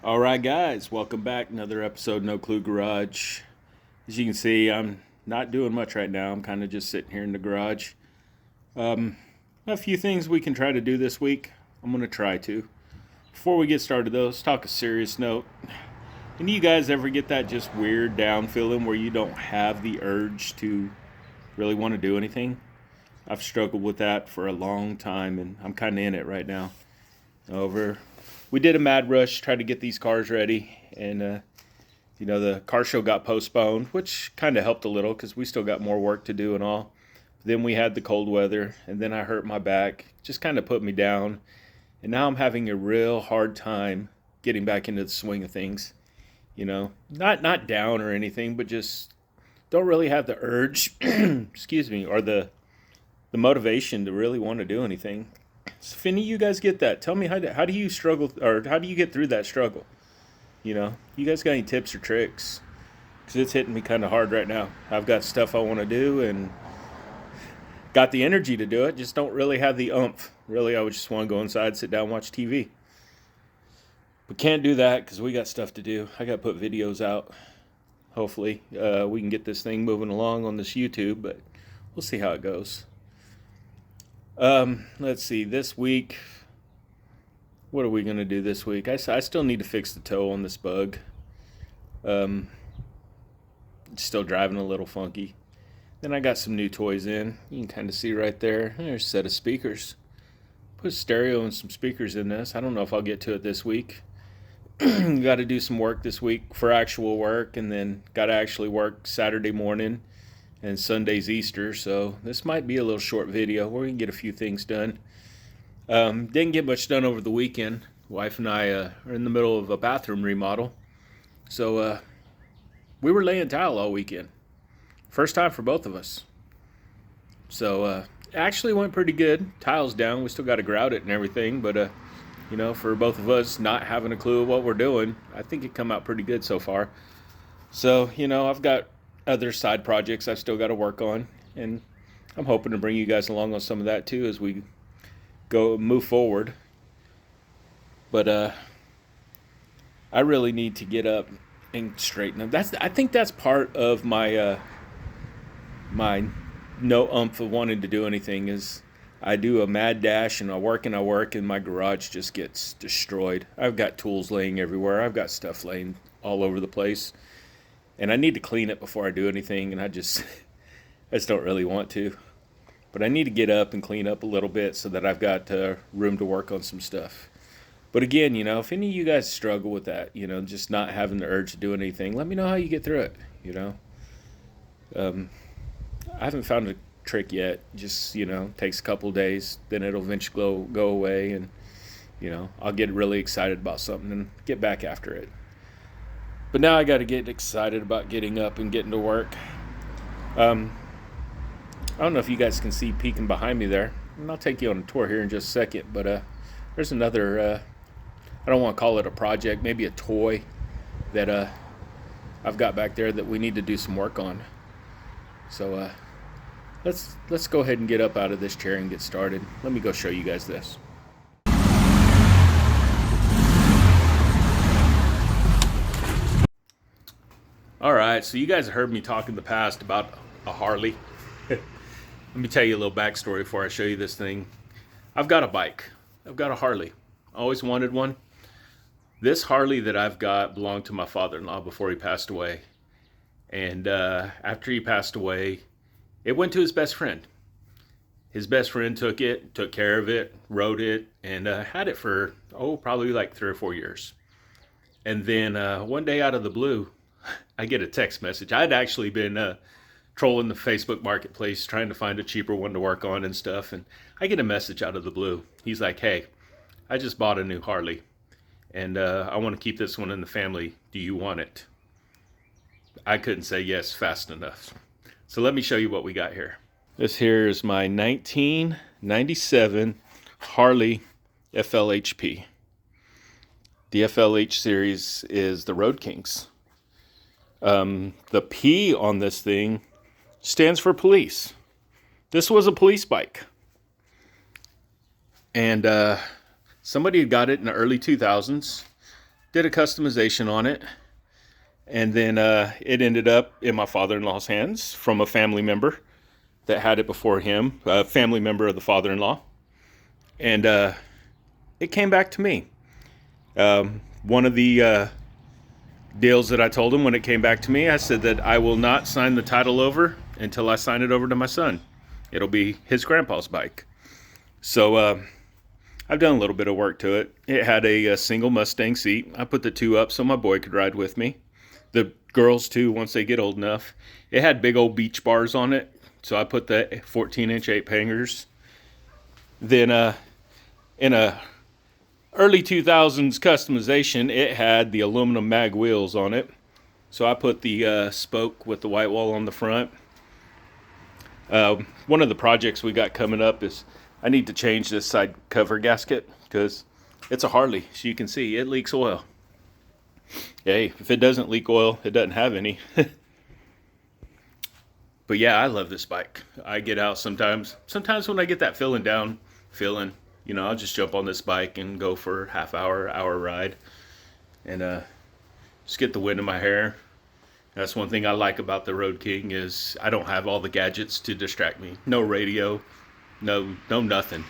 All right, guys, welcome back. Another episode, No Clue Garage. As you can see, I'm not doing much right now. I'm kind of just sitting here in the garage. A few things we can try to do this week. I'm going to try to. Before we get started, though, let's talk a serious note. Any of you guys ever get that just weird down feeling where you don't have the urge to really want to do anything? I've struggled with that for a long time, and I'm kind of in it right now. We did a mad rush, tried to get these cars ready, and the car show got postponed, which kind of helped a little because we still got more work to do and all. Then we had the cold weather, and then I hurt my back, just kind of put me down, and now I'm having a real hard time getting back into the swing of things. Not down or anything, but just don't really have the urge, excuse me, or the motivation to really want to do anything. So if any of you guys get that, tell me how do you struggle, or how do you get through that struggle? You guys got any tips or tricks? Because it's hitting me kind of hard right now. I've got stuff I want to do and got the energy to do it, just don't really have the oomph. Really, I would just want to go inside, sit down, watch TV. But can't do that because we got stuff to do. I got to put videos out. Hopefully, we can get this thing moving along on this YouTube, but we'll see how it goes. Let's see, this week, what are we going to do this week? I still need to fix the toe on this bug. It's still driving a little funky. Then I got some new toys in. You can kind of see right there. There's a set of speakers. Put a stereo and some speakers in this. I don't know if I'll get to it this week. Got to do some work this week for actual work, and then got to actually work Saturday morning. And Sunday's Easter, so this might be a little short video where we can get a few things done. Didn't get much done over the weekend. Wife and I are in the middle of a bathroom remodel. So we were laying tile all weekend. First time for both of us. So it actually went pretty good. Tile's down. We still got to grout it and everything. But, for both of us not having a clue of what we're doing, I think it come out pretty good so far. So, I've got other side projects I've still got to work on, and I'm hoping to bring you guys along on some of that too as we move forward. But I really need to get up and straighten up. I think that's part of my my no umph of wanting to do anything is I do a mad dash and I work and my garage just gets destroyed. I've got tools laying everywhere. I've got stuff laying all over the place. And I need to clean it before I do anything, and I just don't really want to. But I need to get up and clean up a little bit so that I've got room to work on some stuff. But again, if any of you guys struggle with that, just not having the urge to do anything, let me know how you get through it, I haven't found a trick yet. Just, takes a couple days, then it'll eventually go away, and, I'll get really excited about something and get back after it. But now I got to get excited about getting up and getting to work. I don't know if you guys can see peeking behind me there. And I'll take you on a tour here in just a second. But there's another, I don't want to call it a project, maybe a toy that I've got back there that we need to do some work on. So let's go ahead and get up out of this chair and get started. Let me go show you guys this. All right, so you guys have heard me talk in the past about a Harley. Let me tell you a little backstory before I show you this thing. I've got a bike. I've got a Harley. I always wanted one. This Harley that I've got belonged to my father-in-law before he passed away. And after he passed away, it went to his best friend. His best friend took care of it, rode it, and had it for, probably like 3 or 4 years. And then one day out of the blue, I get a text message. I'd actually been trolling the Facebook marketplace trying to find a cheaper one to work on and stuff. And I get a message out of the blue. He's like, "Hey, I just bought a new Harley and I want to keep this one in the family. Do you want it?" I couldn't say yes fast enough. So let me show you what we got here. This here is my 1997 Harley FLHP. The FLH series is the Road Kings. The P on this thing stands for police. This was a police bike. And somebody had got it in the early 2000s. did a customization on it, and then it ended up in my father-in-law's hands from a family member that had it before him, a family member of the father-in-law, and it came back to me. One of the deals that I told him when it came back to me, I said that I will not sign the title over until I sign it over to my son. It'll be his grandpa's bike. So I've done a little bit of work to it. It had a single Mustang seat. I put the two up so my boy could ride with me. The girls too, once they get old enough. It had big old beach bars on it, so I put the 14-inch ape hangers. Then in a early 2000s customization, it had the aluminum mag wheels on it. So I put the spoke with the white wall on the front. One of the projects we got coming up is I need to change this side cover gasket because it's a Harley. So you can see it leaks oil. Hey, if it doesn't leak oil, it doesn't have any. But yeah, I love this bike. I get out sometimes. Sometimes when I get that feeling, you know, I'll just jump on this bike and go for a hour ride. And just get the wind in my hair. That's one thing I like about the Road King is I don't have all the gadgets to distract me. No radio, no nothing.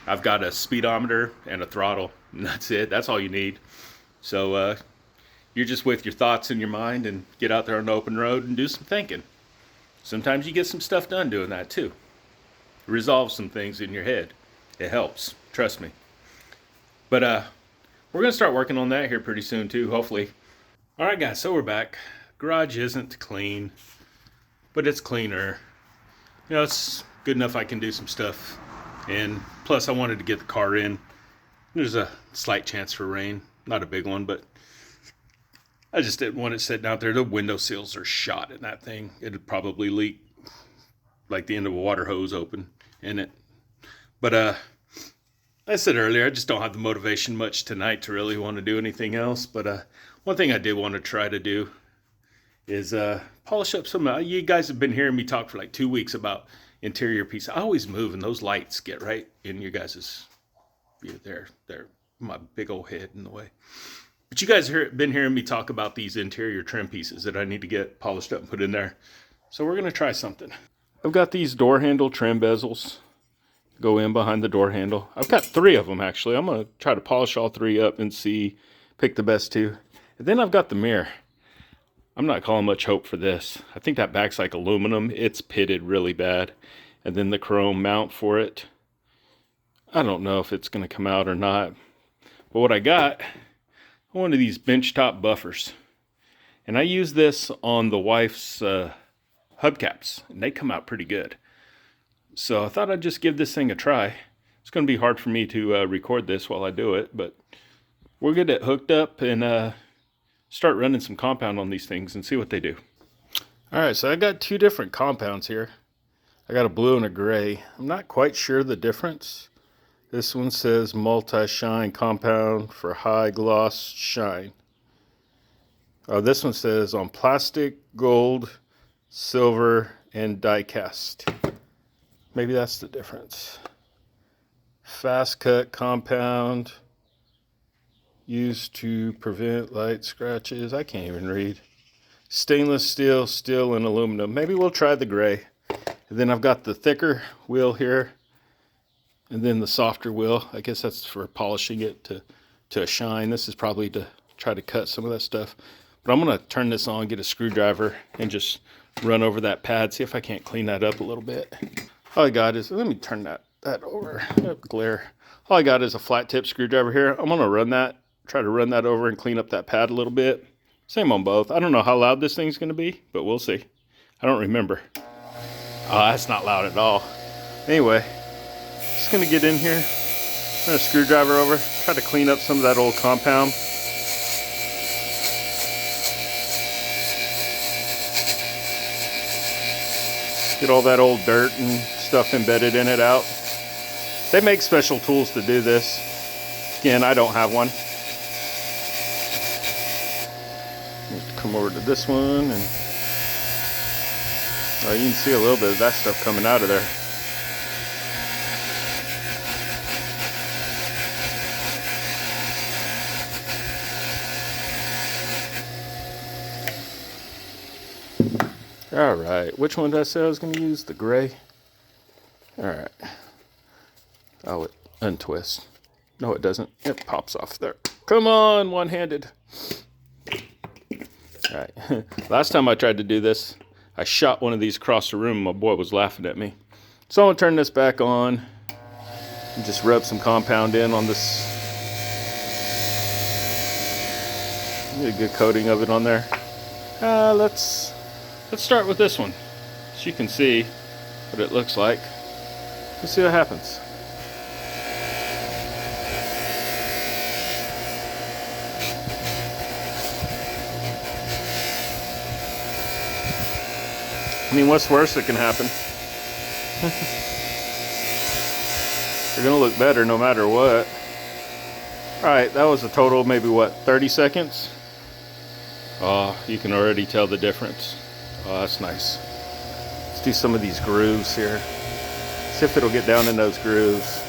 I've got a speedometer and a throttle, and that's it. That's all you need. So you're just with your thoughts in your mind and get out there on the open road and do some thinking. Sometimes you get some stuff done doing that too. Resolve some things in your head. It helps, trust me. But we're going to start working on that here pretty soon too, hopefully. All right, guys, so we're back. Garage isn't clean, but it's cleaner. You know, it's good enough I can do some stuff. And plus, I wanted to get the car in. There's a slight chance for rain. Not a big one, but I just didn't want it sitting out there. The window sills are shot in that thing. It'd probably leak like the end of a water hose open in it. But I said earlier, I just don't have the motivation much tonight to really want to do anything else. But one thing I did want to try to do is polish up some. You guys have been hearing me talk for like 2 weeks about interior pieces. I always move, and those lights get right in your guys's view. They're my big old head in the way. But you guys have been hearing me talk about these interior trim pieces that I need to get polished up and put in there. So we're going to try something. I've got these door handle trim bezels. Go in behind the door handle. I've got 3 of them actually. I'm going to try to polish all 3 up and pick the best 2. And then I've got the mirror. I'm not calling much hope for this. I think that back's like aluminum. It's pitted really bad. And then the chrome mount for it. I don't know if it's going to come out or not. But what I got, one of these bench top buffers. And I use this on the wife's hubcaps. And they come out pretty good. So I thought I'd just give this thing a try. It's going to be hard for me to record this while I do it. But we'll get it hooked up and start running some compound on these things and see what they do. Alright, so I got 2 different compounds here. I got a blue and a gray. I'm not quite sure the difference. This one says multi-shine compound for high gloss shine. This one says on plastic, gold, silver, and die cast. Maybe that's the difference. Fast cut compound. Used to prevent light scratches. I can't even read. Stainless steel, steel, and aluminum. Maybe we'll try the gray. And then I've got the thicker wheel here. And then the softer wheel. I guess that's for polishing it to a shine. This is probably to try to cut some of that stuff. But I'm going to turn this on, get a screwdriver, and just run over that pad. See if I can't clean that up a little bit. All I got is, let me turn that over. Glare. All I got is a flat tip screwdriver here. I'm going to run that. Try to run that over and clean up that pad a little bit. Same on both. I don't know how loud this thing's going to be, but we'll see. I don't remember. Oh, that's not loud at all. Anyway, just going to get in here. I'm going to screwdriver over. Try to clean up some of that old compound. Get all that old dirt and stuff embedded in it out. They make special tools to do this. Again, I don't have one. Come over to this one, and you can see a little bit of that stuff coming out of there. All right, which one did I say I was going to use? The gray? All right. Oh, it untwists. No, it doesn't. It pops off there. Come on, one-handed. All right. Last time I tried to do this, I shot one of these across the room. My boy was laughing at me. So I'm going to turn this back on and just rub some compound in on this. Get a good coating of it on there. Let's start with this one, so you can see what it looks like. Let's see what happens. I mean, what's worse that can happen? They're gonna look better no matter what. Alright, that was a total maybe what, 30 seconds? Oh, you can already tell the difference. Oh, that's nice. Let's do some of these grooves here. See if it'll get down in those grooves.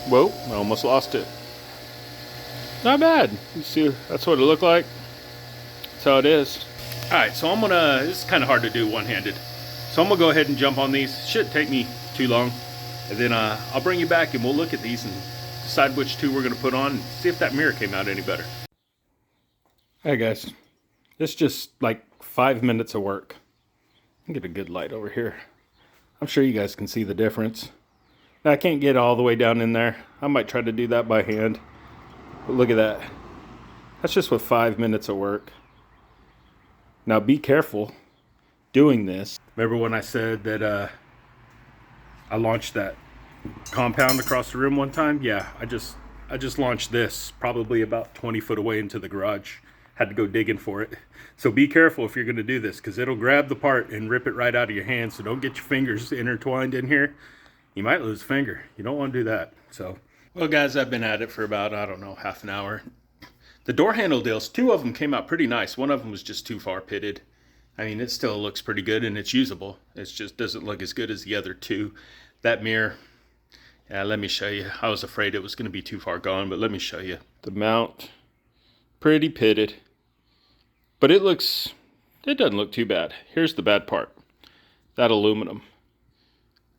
Whoa, I almost lost it. Not bad. You see, that's what it looked like. That's how it is. Alright, so I'm gonna, this is kind of hard to do one-handed. So I'm gonna go ahead and jump on these. Shouldn't take me too long. And then I'll bring you back and we'll look at these and decide which two we're gonna put on and see if that mirror came out any better. Hey guys, it's just like 5 minutes of work. I'll get a good light over here. I'm sure you guys can see the difference. Now I can't get all the way down in there. I might try to do that by hand. But look at that. That's just with 5 minutes of work. Now be careful doing this. Remember when I said that I launched that compound across the room one time? Yeah, I just launched this probably about 20 foot away into the garage. Had to go digging for it. So be careful if you're going to do this, because it'll grab the part and rip it right out of your hand. So don't get your fingers intertwined in here. You might lose a finger. You don't want to do that. So, well guys, I've been at it for about, I don't know, half an hour. The door handle deals, 2 of them came out pretty nice. One of them was just too far pitted. I mean, it still looks pretty good and it's usable. It just doesn't look as good as the other 2. That mirror, yeah, let me show you. I was afraid it was going to be too far gone, but let me show you. The mount, pretty pitted. But it doesn't look too bad. Here's the bad part. That aluminum,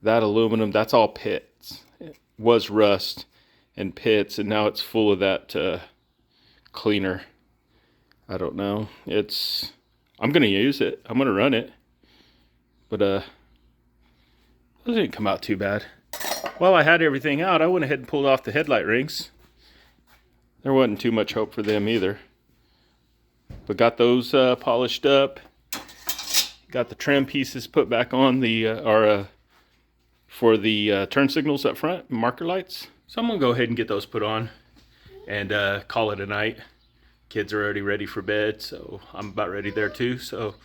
that's all pits. It was rust and pits, and now it's full of that cleaner. I don't know. I'm going to use it. I'm going to run it. But it didn't come out too bad. While I had everything out, I went ahead and pulled off the headlight rings. There wasn't too much hope for them either. But got those polished up. Got the trim pieces put back on for the turn signals up front, marker lights. So I'm going to go ahead and get those put on and call it a night. Kids are already ready for bed, so I'm about ready there too. So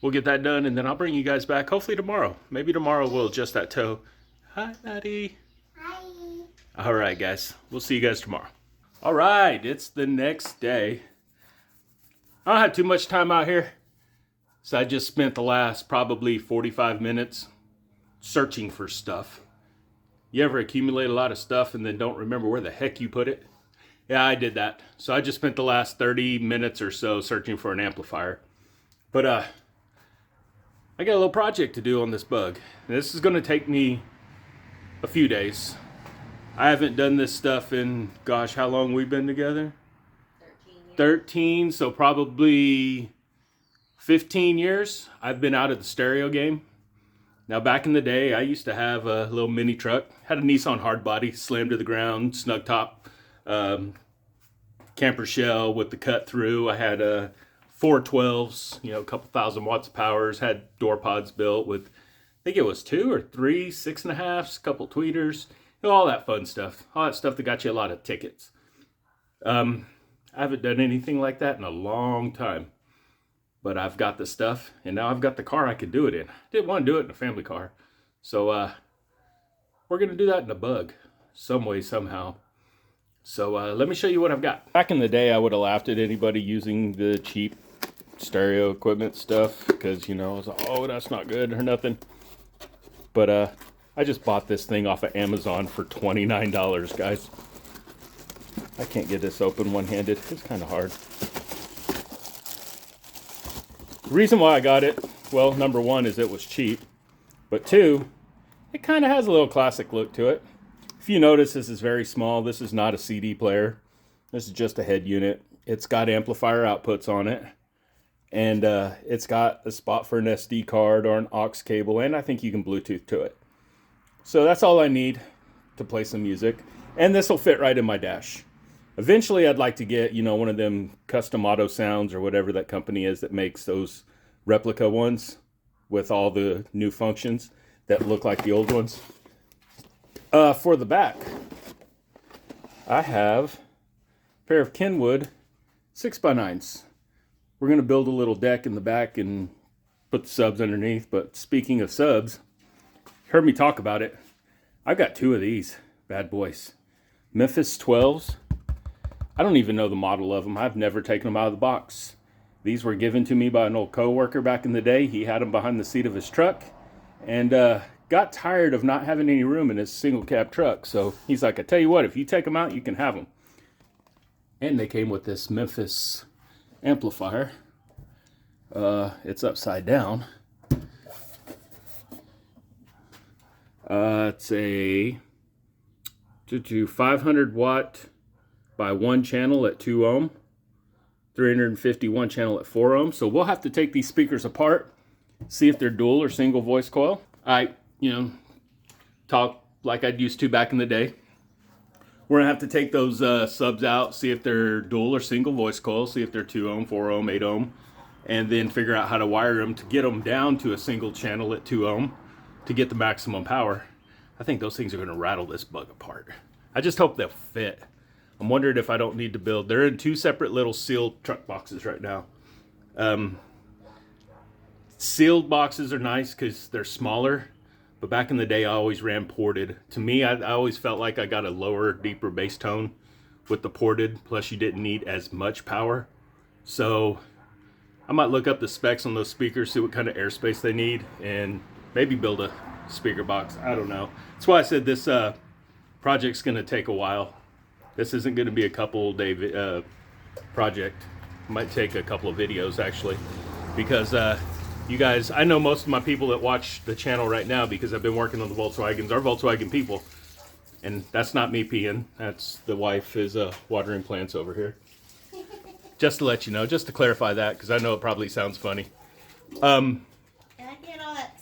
we'll get that done and then I'll bring you guys back hopefully tomorrow. Maybe tomorrow we'll adjust that toe. Hi, Maddie. Hi. All right, guys. We'll see you guys tomorrow. All right, it's the next day. I don't have too much time out here, so I just spent the last probably 45 minutes searching for stuff. You ever accumulate a lot of stuff and then don't remember where the heck you put it? Yeah, I did that. So I just spent the last 30 minutes or so searching for an amplifier. But I got a little project to do on this bug. And this is going to take me a few days. I haven't done this stuff in, gosh, how long we've been together? 13, so probably 15 years. I've been out of the stereo game. Now back in the day, I used to have a little mini truck. Had a Nissan hardbody, slammed to the ground, snug top, camper shell with the cut through. I had 412s, a couple thousand watts of powers. Had door pods built with, I think it was 2 or 3 6.5s, a couple tweeters, all that fun stuff. All that stuff that got you a lot of tickets. I haven't done anything like that in a long time. But I've got the stuff, and now I've got the car I could do it in. I didn't want to do it in a family car. So we're going to do that in a bug, some way, somehow. So let me show you what I've got. Back in the day, I would have laughed at anybody using the cheap stereo equipment stuff, because, I was like, oh, that's not good or nothing. But I just bought this thing off of Amazon for $29, guys. I can't get this open one-handed. It's kind of hard. The reason why I got it, well, number one is it was cheap. But two, it kind of has a little classic look to it. If you notice, this is very small. This is not a CD player. This is just a head unit. It's got amplifier outputs on it. And it's got a spot for an SD card or an aux cable. And I think you can Bluetooth to it. So that's all I need to play some music. And this will fit right in my dash. Eventually, I'd like to get, you know, one of them custom auto sounds or whatever that company is that makes those replica ones with all the new functions that look like the old ones. For the back, I have a pair of Kenwood 6x9s. We're going to build a little deck in the back and put the subs underneath. But speaking of subs, you heard me talk about it. I've got two of these bad boys. Memphis 12s. I don't even know the model of them. I've never taken them out of the box. These were given to me by an old coworker back in the day. He had them behind the seat of his truck and got tired of not having any room in his single cab truck. So he's like, I tell you what, if you take them out, you can have them. And they came with this Memphis amplifier. It's upside down. It's a 500 watt by 1 channel at 2 ohm. 351 channel at 4 ohms. So we'll have to take these speakers apart, see if they're dual or single voice coil. I, talk like I'd used to back in the day. We're gonna have to take those subs out, see if they're dual or single voice coil, see if they're 2 ohm, 4 ohm, 8 ohm, and then figure out how to wire them to get them down to a single channel at 2 ohm to get the maximum power. I think those things are gonna rattle this bug apart. I just hope they'll fit. I'm wondering if I don't need to build. They're in 2 separate little sealed truck boxes right now. Sealed boxes are nice because they're smaller, but back in the day I always ran ported. To me, I always felt like I got a lower, deeper bass tone with the ported, plus you didn't need as much power. So I might look up the specs on those speakers, see what kind of airspace they need, and maybe build a speaker box. I don't know. That's why I said this project's gonna take a while. This isn't going to be a couple day project. It might take a couple of videos actually, because you guys, I know most of my people that watch the channel right now because I've been working on the Volkswagens are Volkswagen people, and that's not me peeing. That's the wife is watering plants over here. Just to let you know, just to clarify that, because I know it probably sounds funny. And I get all that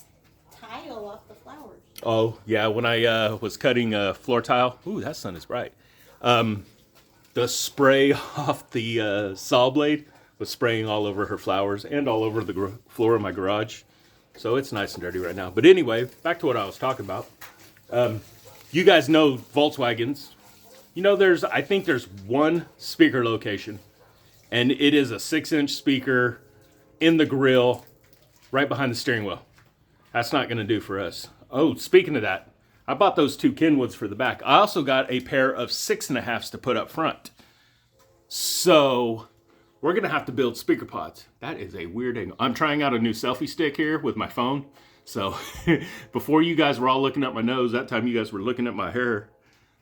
tile off the flowers. Oh yeah, when I was cutting floor tile, ooh, that sun is bright. The spray off the saw blade was spraying all over her flowers and all over the floor of my garage. So it's nice and dirty right now. But anyway, back to what I was talking about. You guys know Volkswagens. You know, I think there's one speaker location, and it is a 6-inch speaker in the grill right behind the steering wheel. That's not going to do for us. Oh, speaking of that, I bought those 2 Kenwoods for the back. I also got a pair of 6.5s to put up front. So we're gonna have to build speaker pods. That is a weird angle. I'm trying out a new selfie stick here with my phone. So before you guys were all looking at my nose, that time you guys were looking at my hair.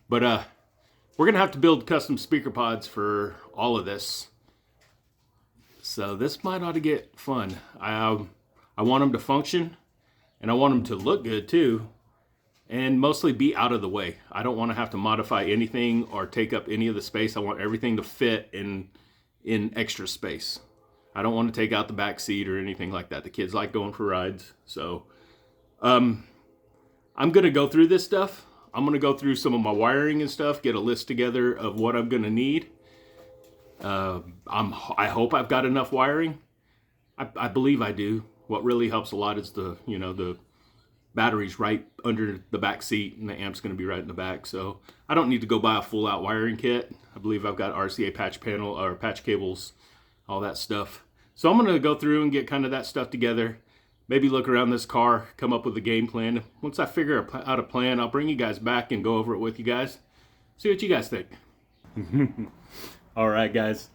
But we're gonna have to build custom speaker pods for all of this. So this might ought to get fun. I want them to function, and I want them to look good too. And mostly be out of the way. I don't want to have to modify anything or take up any of the space. I want everything to fit in extra space. I don't want to take out the back seat or anything like that. The kids like going for rides. So I'm going to go through this stuff. I'm going to go through some of my wiring and stuff, get a list together of what I'm going to need. I hope I've got enough wiring. I believe I do. What really helps a lot is the battery's right under the back seat, and the amp's going to be right in the back. So I don't need to go buy a full out wiring kit. I believe I've got RCA patch panel or patch cables, all that stuff. So I'm going to go through and get kind of that stuff together. Maybe look around this car, come up with a game plan. Once I figure out a plan, I'll bring you guys back and go over it with you guys. See what you guys think. All right, guys.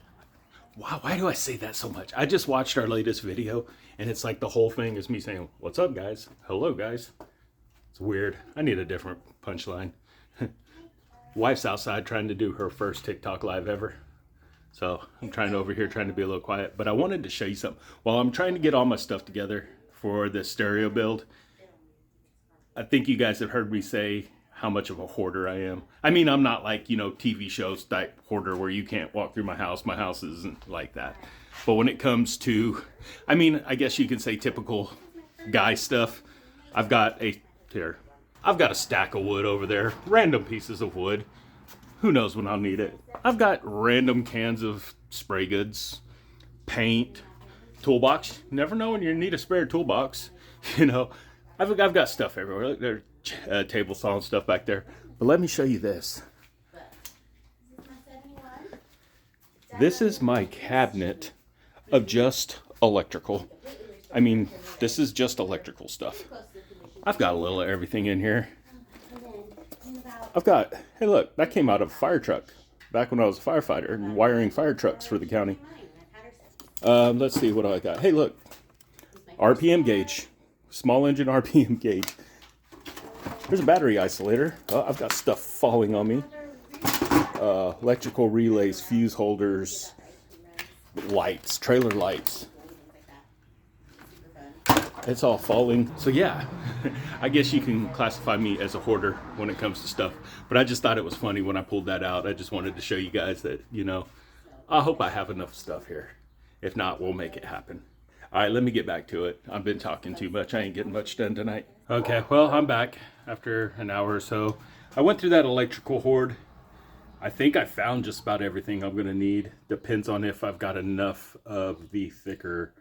Wow, why do I say that so much? I just watched our latest video, and it's like the whole thing is me saying, "What's up, guys? Hello, guys." It's weird. I need a different punchline. Wife's outside trying to do her first TikTok live ever. So I'm trying to be a little quiet, but I wanted to show you something. While I'm trying to get all my stuff together for this stereo build, I think you guys have heard me say how much of a hoarder I am. I mean, I'm not like, you know, TV shows type hoarder where you can't walk through my house isn't like that. But when it comes to, I mean, I guess you could say typical guy stuff. I've got a stack of wood over there, random pieces of wood. Who knows when I'll need it? I've got random cans of spray goods, paint, toolbox. You never know when you need a spare toolbox. You know, I've got stuff everywhere. There's table saw and stuff back there. But let me show you this. This is my cabinet of just electrical. I mean, this is just electrical stuff. I've got a little of everything in here. Hey look, that came out of a fire truck back when I was a firefighter and wiring fire trucks for the county. Let's see what I got. Hey look, RPM gauge, small engine RPM gauge. There's a battery isolator. I've got stuff falling on me. Electrical relays, fuse holders, lights, trailer lights. It's all falling. So yeah, I guess you can classify me as a hoarder when it comes to stuff. But I just thought it was funny when I pulled that out. I just wanted to show you guys that, you know, I hope I have enough stuff here. If not, we'll make it happen. All right, let me get back to it. I've been talking too much. I ain't getting much done tonight. Okay, well, I'm back after an hour or so. I went through that electrical hoard. I think I found just about everything I'm gonna need. Depends on if I've got enough of the thicker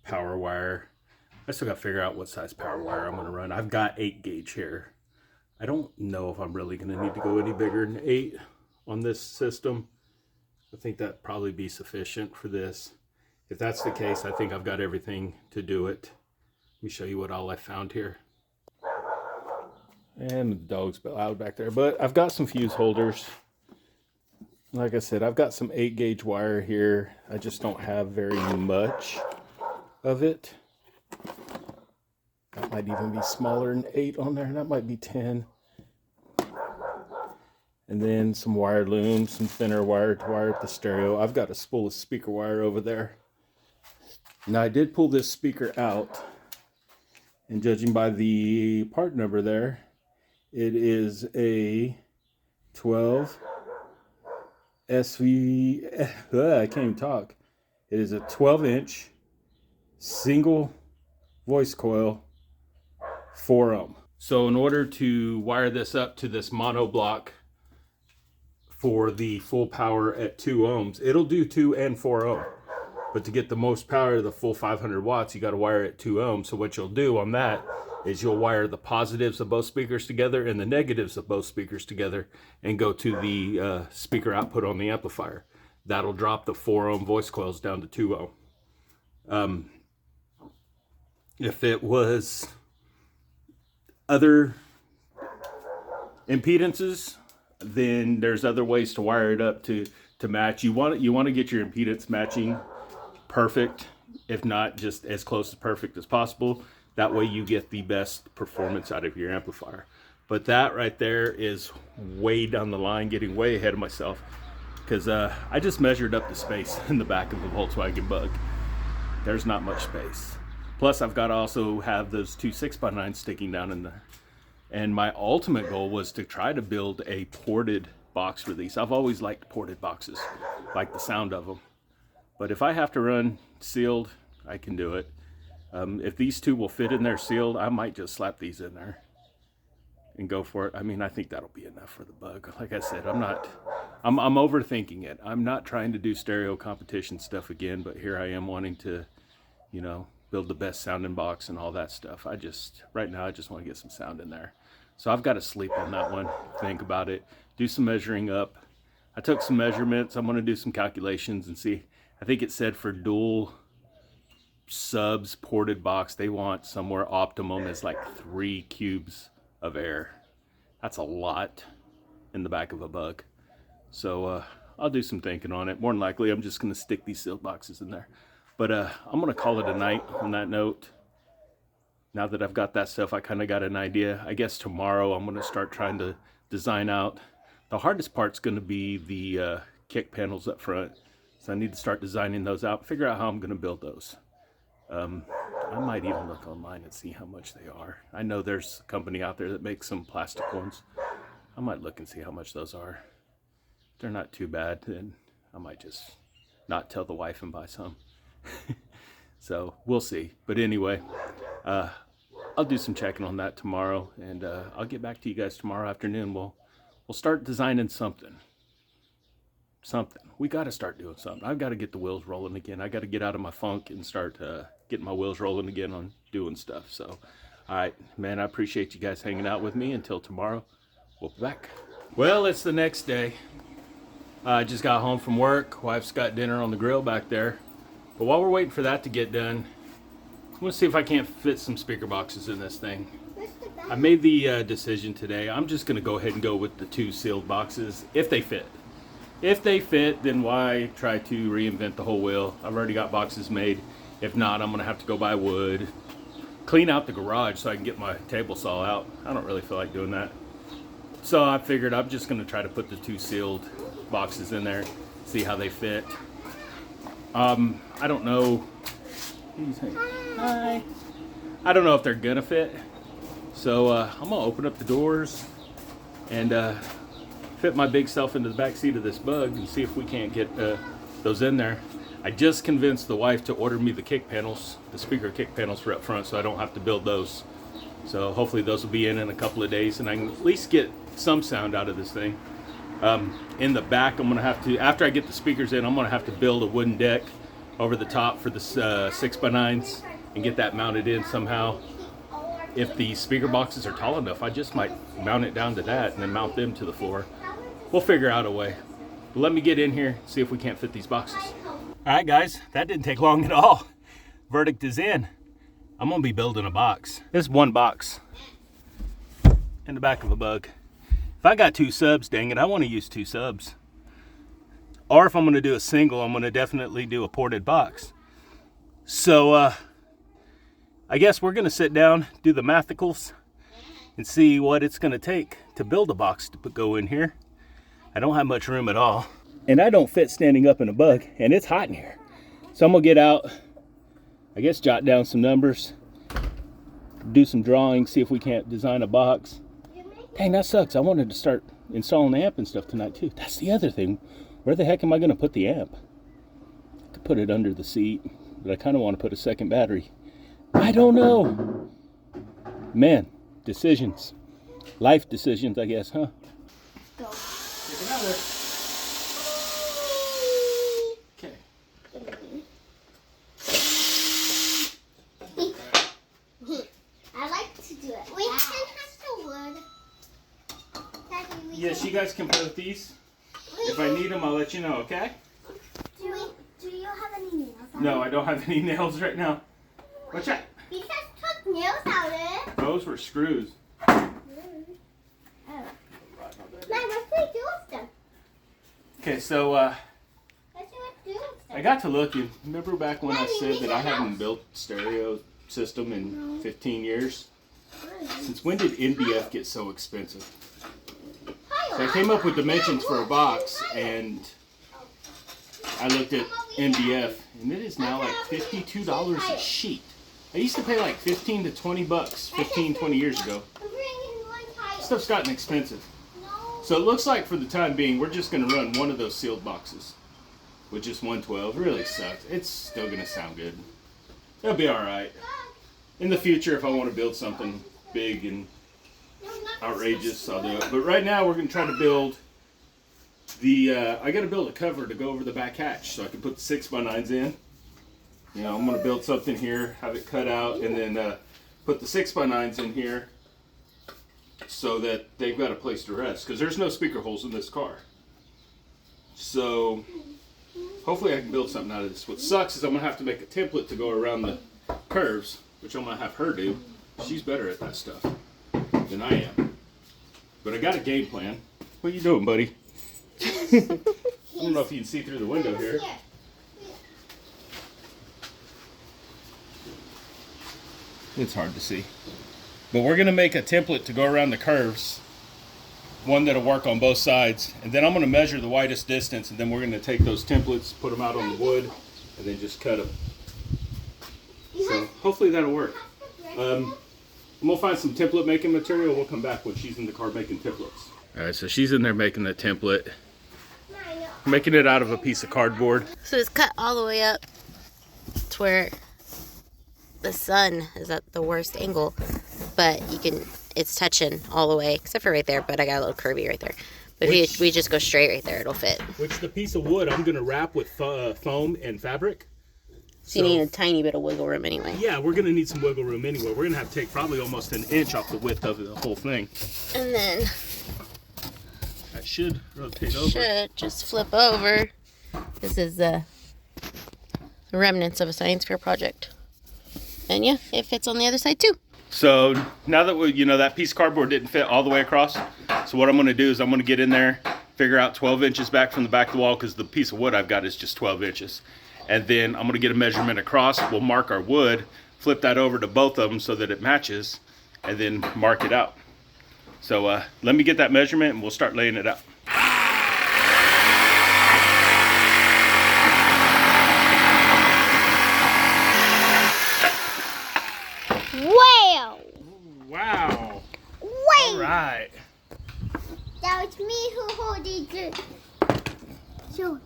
power wire. I still got to figure out what size power wire I'm going to run. I've got 8 gauge here. I don't know if I'm really going to need to go any bigger than 8 on this system. I think that'd probably be sufficient for this. If that's the case, I think I've got everything to do it. Let me show you what all I found here. And the dog's loud back there. But I've got some fuse holders. Like I said, I've got some 8 gauge wire here. I just don't have very much of it. That might even be smaller than 8 on there. That might be 10. And then some wire looms, some thinner wire to wire up the stereo. I've got a spool of speaker wire over there. Now I did pull this speaker out. And judging by the part number there, it is a 12 SV. I can't even talk. It is a 12-inch single voice coil 4 ohm. So in order to wire this up to this mono block for the full power at 2 ohms, it'll do 2 and 4 ohm. But to get the most power to the full 500 watts, you got to wire it 2 ohms. So what you'll do on that is you'll wire the positives of both speakers together and the negatives of both speakers together and go to the speaker output on the amplifier. That'll drop the 4 ohm voice coils down to 2 ohm. If it was other impedances, then there's other ways to wire it up to match. You want to get your impedance matching perfect, if not just as close to perfect as possible. That way you get the best performance out of your amplifier. But that right there is way down the line, getting way ahead of myself, because I just measured up the space in the back of the Volkswagen Bug. There's not much space. Plus I've got to also have those 2 6x9s sticking down in there. And my ultimate goal was to try to build a ported box for these. I've always liked ported boxes, like the sound of them. But if I have to run sealed, I can do it. If these two will fit in there sealed, I might just slap these in there and go for it. I mean, I think that'll be enough for the Bug. Like I said, I'm overthinking it. I'm not trying to do stereo competition stuff again, but here I am wanting to, you know, build the best sounding box and all that stuff. Right now, I just want to get some sound in there. So I've got to sleep on that one, think about it, do some measuring up. I took some measurements. I'm going to do some calculations and see. I think it said for dual subs ported box, they want somewhere optimum is like 3 cubes of air. That's a lot in the back of a Bug. So I'll do some thinking on it. More than likely, I'm just going to stick these sealed boxes in there. But I'm going to call it a night on that note. Now that I've got that stuff, I kind of got an idea. I guess tomorrow I'm going to start trying to design out The hardest part's going to be the kick panels up front. So I need to start designing those out, figure out how I'm going to build those. I might even look online and see how much they are. I know there's a company out there that makes some plastic ones. I might look and see how much those are. If they're not too bad, then I might just not tell the wife and buy some. So we'll see. But anyway, I'll do some checking on that tomorrow, and I'll get back to you guys tomorrow afternoon. We'll start designing something. We got to start doing something. I've got to get the wheels rolling again. I got to get out of my funk and start getting my wheels rolling again on doing stuff. So, all right, man, I appreciate you guys hanging out with me. Until tomorrow, we'll be back. Well, it's the next day. I just got home from work. Wife's got dinner on the grill back there. But while we're waiting for that to get done, I'm going to see if I can't fit some speaker boxes in this thing. I made the decision today. I'm just going to go ahead and go with the 2 sealed boxes if they fit. If they fit, then why try to reinvent the whole wheel? I've already got boxes made. If not, I'm going to have to go buy wood, clean out the garage so I can get my table saw out. I don't really feel like doing that. So I figured I'm just going to try to put the 2 sealed boxes in there, see how they fit. I don't know. Hi. I don't know if they're going to fit. So I'm going to open up the doors and fit my big self into the back seat of this Bug and see if we can't get those in there. I just convinced the wife to order me the kick panels, the speaker kick panels for up front, so I don't have to build those. So hopefully those will be in a couple of days, and I can at least get some sound out of this thing. In the back, I'm gonna have to, after I get the speakers in, I'm gonna have to build a wooden deck over the top for the 6x9s and get that mounted in somehow. If the speaker boxes are tall enough, I just might mount it down to that and then mount them to the floor. We'll figure out a way. But let me get in here, see if we can't fit these boxes. All right, guys, that didn't take long at all. Verdict is in. I'm gonna be building a box. This is one box in the back of a Bug. If I got 2 subs, dang it, I want to use 2 subs. Or if I'm gonna do a single, I'm gonna definitely do a ported box. So I guess we're gonna sit down, do the mathicals, and see what it's gonna take to build a box to go in here. I don't have much room at all. And I don't fit standing up in a Bug, and it's hot in here. So I'm gonna get out, I guess jot down some numbers, do some drawing, see if we can't design a box. Dang, that sucks. I wanted to start installing the amp and stuff tonight too. That's the other thing. Where the heck am I gonna put the amp? To put it under the seat, but I kind of want to put a second battery. I don't know. Man, decisions. Life decisions, I guess, huh? Go. Take another. Okay. I like to do it. We can have the wood. Daddy, Yes, you guys can play with these. If I need them, I'll let you know, okay? Do you have any nails out? No, I don't have any nails right now. Watch out. We just took nails out of Those were screws. Oh. Now, what do we do with them? Okay, so What do we do with them? I got to looking. Remember back when I said that I haven't built stereo system in 15 years? Since when did NBF get so expensive? So I came up with dimensions for a box, and I looked at NBF, and it is now like $52 a sheet. I used to pay like 15 to 20 bucks 15, 20 years ago. Stuff's gotten expensive. So it looks like for the time being, we're just going to run one of those sealed boxes with just 112. It really sucks. It's still going to sound good. It'll be all right. In the future, if I want to build something big and outrageous, I'll do it. But right now, we're going to try to build the, I got to build a cover to go over the back hatch so I can put the 6x9s in. You know, I'm going to build something here, have it cut out, and then put the 6x9s in here so that they've got a place to rest. Because there's no speaker holes in this car. So hopefully I can build something out of this. What sucks is I'm going to have to make a template to go around the curves, which I'm going to have her do. She's better at that stuff than I am. But I got a game plan. What are you doing, buddy? I don't know if you can see through the window here. It's hard to see. But we're going to make a template to go around the curves one that'll work on both sides. And then I'm going to measure the widest distance, and then we're going to take those templates, put them out on the wood, and then just cut them. So hopefully that'll work. And we'll find some template making material. We'll come back when she's in the car making templates. All right, so she's in there making the template, making it out of a piece of cardboard. So it's cut all the way up to where the sun is at the worst angle, but it's touching all the way, except for right there, but I got a little curvy right there. But if we just go straight right there, it'll fit. Which the piece of wood I'm going to wrap with foam and fabric. So you need a tiny bit of wiggle room anyway. Yeah, we're going to need some wiggle room anyway. We're going to have to take probably almost an inch off the width of the whole thing. And then that should rotate over. Should just flip over. This is the remnants of a science fair project. And yeah, it fits on the other side too. So now that that piece of cardboard didn't fit all the way across, so what I'm going to do is I'm going to get in there, figure out 12 inches back from the back of the wall, because the piece of wood I've got is just 12 inches. And then I'm going to get a measurement across. We'll mark our wood, flip that over to both of them so that it matches, and then mark it out. So let me get that measurement and we'll start laying it out. Wow! Wow. Wait! All right. That was me who holding it. So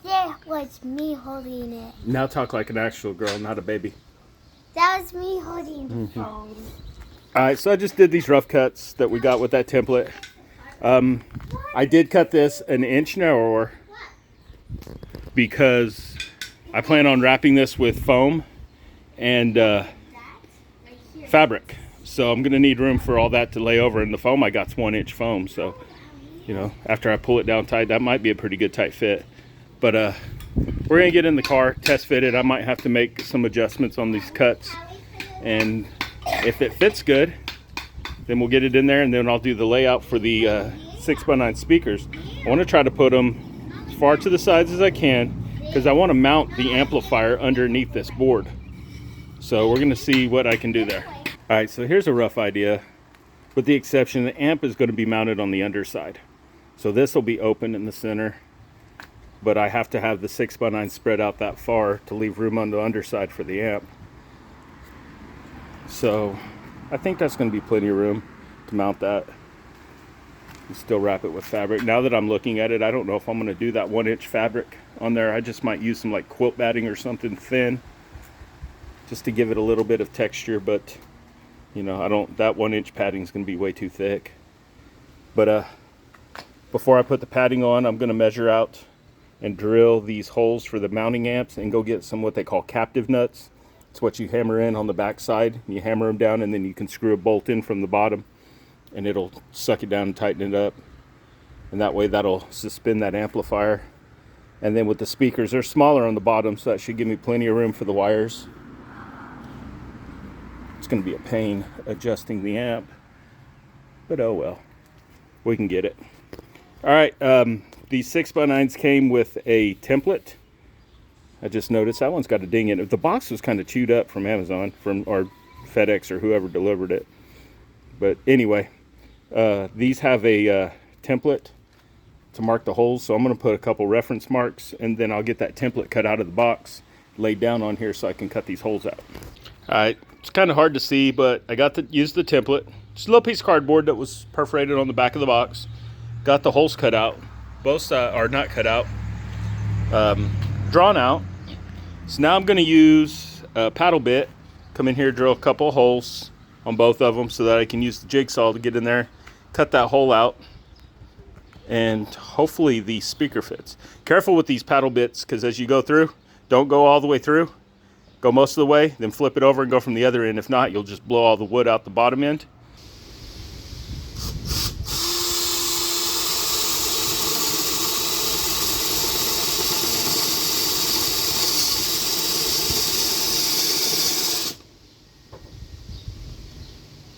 that was me holding it. Now talk like an actual girl, not a baby. That was me holding the phone. All right, so I just did these rough cuts that we got with that template. I did cut this an inch narrower because I plan on wrapping this with foam and fabric. So I'm gonna need room for all that to lay over, and the foam I got's 1 inch foam. So, after I pull it down tight, that might be a pretty good tight fit. But we're gonna get in the car, test fit it. I might have to make some adjustments on these cuts, and if it fits good, then we'll get it in there, and then I'll do the layout for the 6x9 speakers. I want to try to put them as far to the sides as I can, because I want to mount the amplifier underneath this board. So we're going to see what I can do there. All right, so here's a rough idea. With the exception, the amp is going to be mounted on the underside. So this will be open in the center, but I have to have the 6x9 spread out that far to leave room on the underside for the amp. So I think that's going to be plenty of room to mount that and still wrap it with fabric. Now that I'm looking at it, I don't know if I'm going to do that 1 inch fabric on there. I just might use some like quilt batting or something thin just to give it a little bit of texture, but that 1 inch padding is going to be way too thick. But before I put the padding on, I'm going to measure out and drill these holes for the mounting amps and go get some what they call captive nuts. It's what you hammer in on the back side. You hammer them down, and then you can screw a bolt in from the bottom, and it'll suck it down and tighten it up. And that way that'll suspend that amplifier. And then with the speakers, they're smaller on the bottom, so that should give me plenty of room for the wires. It's going to be a pain adjusting the amp, but oh well, we can get it. All right, these 6x9s came with a template. I just noticed that one's got a ding in it. The box was kind of chewed up from Amazon, or FedEx, or whoever delivered it. But anyway, these have a template to mark the holes. So I'm going to put a couple reference marks, and then I'll get that template cut out of the box, laid down on here so I can cut these holes out. All right, it's kind of hard to see, but I got to use the template. Just a little piece of cardboard that was perforated on the back of the box. Got the holes cut out. Both are not cut out, drawn out. So now I'm going to use a paddle bit, come in here, drill a couple of holes on both of them so that I can use the jigsaw to get in there, cut that hole out, and hopefully the speaker fits. Careful with these paddle bits, because as you go through, don't go all the way through. Go most of the way, then flip it over and go from the other end. If not, you'll just blow all the wood out the bottom end.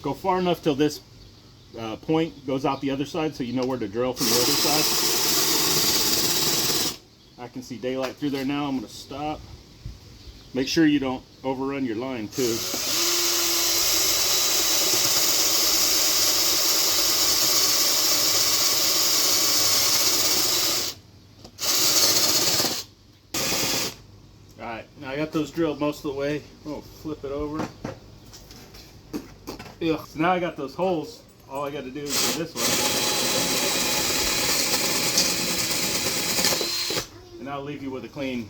Go far enough till this point goes out the other side, so you know where to drill from the other side. I can see daylight through there now. I'm going to stop. Make sure you don't overrun your line too. those drilled most of the way. Oh, flip it over. Yeah. So now I got those holes. All I got to do is go this way. And I'll leave you with a clean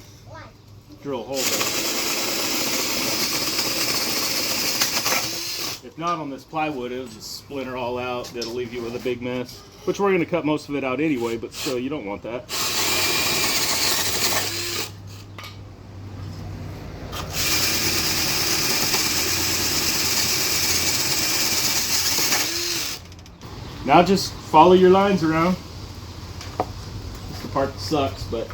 drill hole there. If not on this plywood, it'll just splinter all out. That'll leave you with a big mess. Which we're going to cut most of it out anyway, but still, you don't want that. Now just follow your lines around. That's the part that sucks, but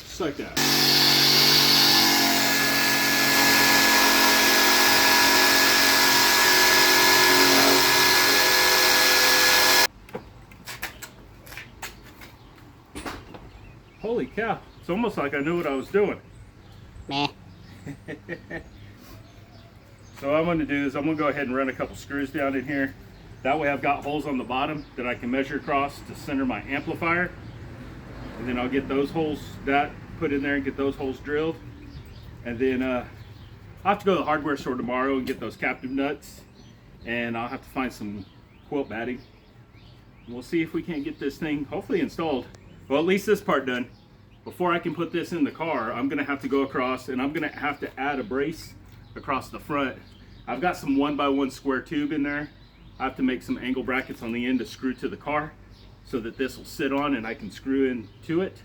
just like that. Holy cow, it's almost like I knew what I was doing. Meh. So what I'm going to do is I'm going to go ahead and run a couple screws down in here. That way I've got holes on the bottom that I can measure across to center my amplifier. And then I'll get those holes put in there and get those holes drilled. And then I'll have to go to the hardware store tomorrow and get those captive nuts. And I'll have to find some quilt batting. And we'll see if we can't get this thing hopefully installed. Well, at least this part done. Before I can put this in the car, I'm gonna have to go across and I'm gonna have to add a brace across the front. I've got some 1x1 square tube in there. I have to make some angle brackets on the end to screw to the car so that this will sit on and I can screw into it.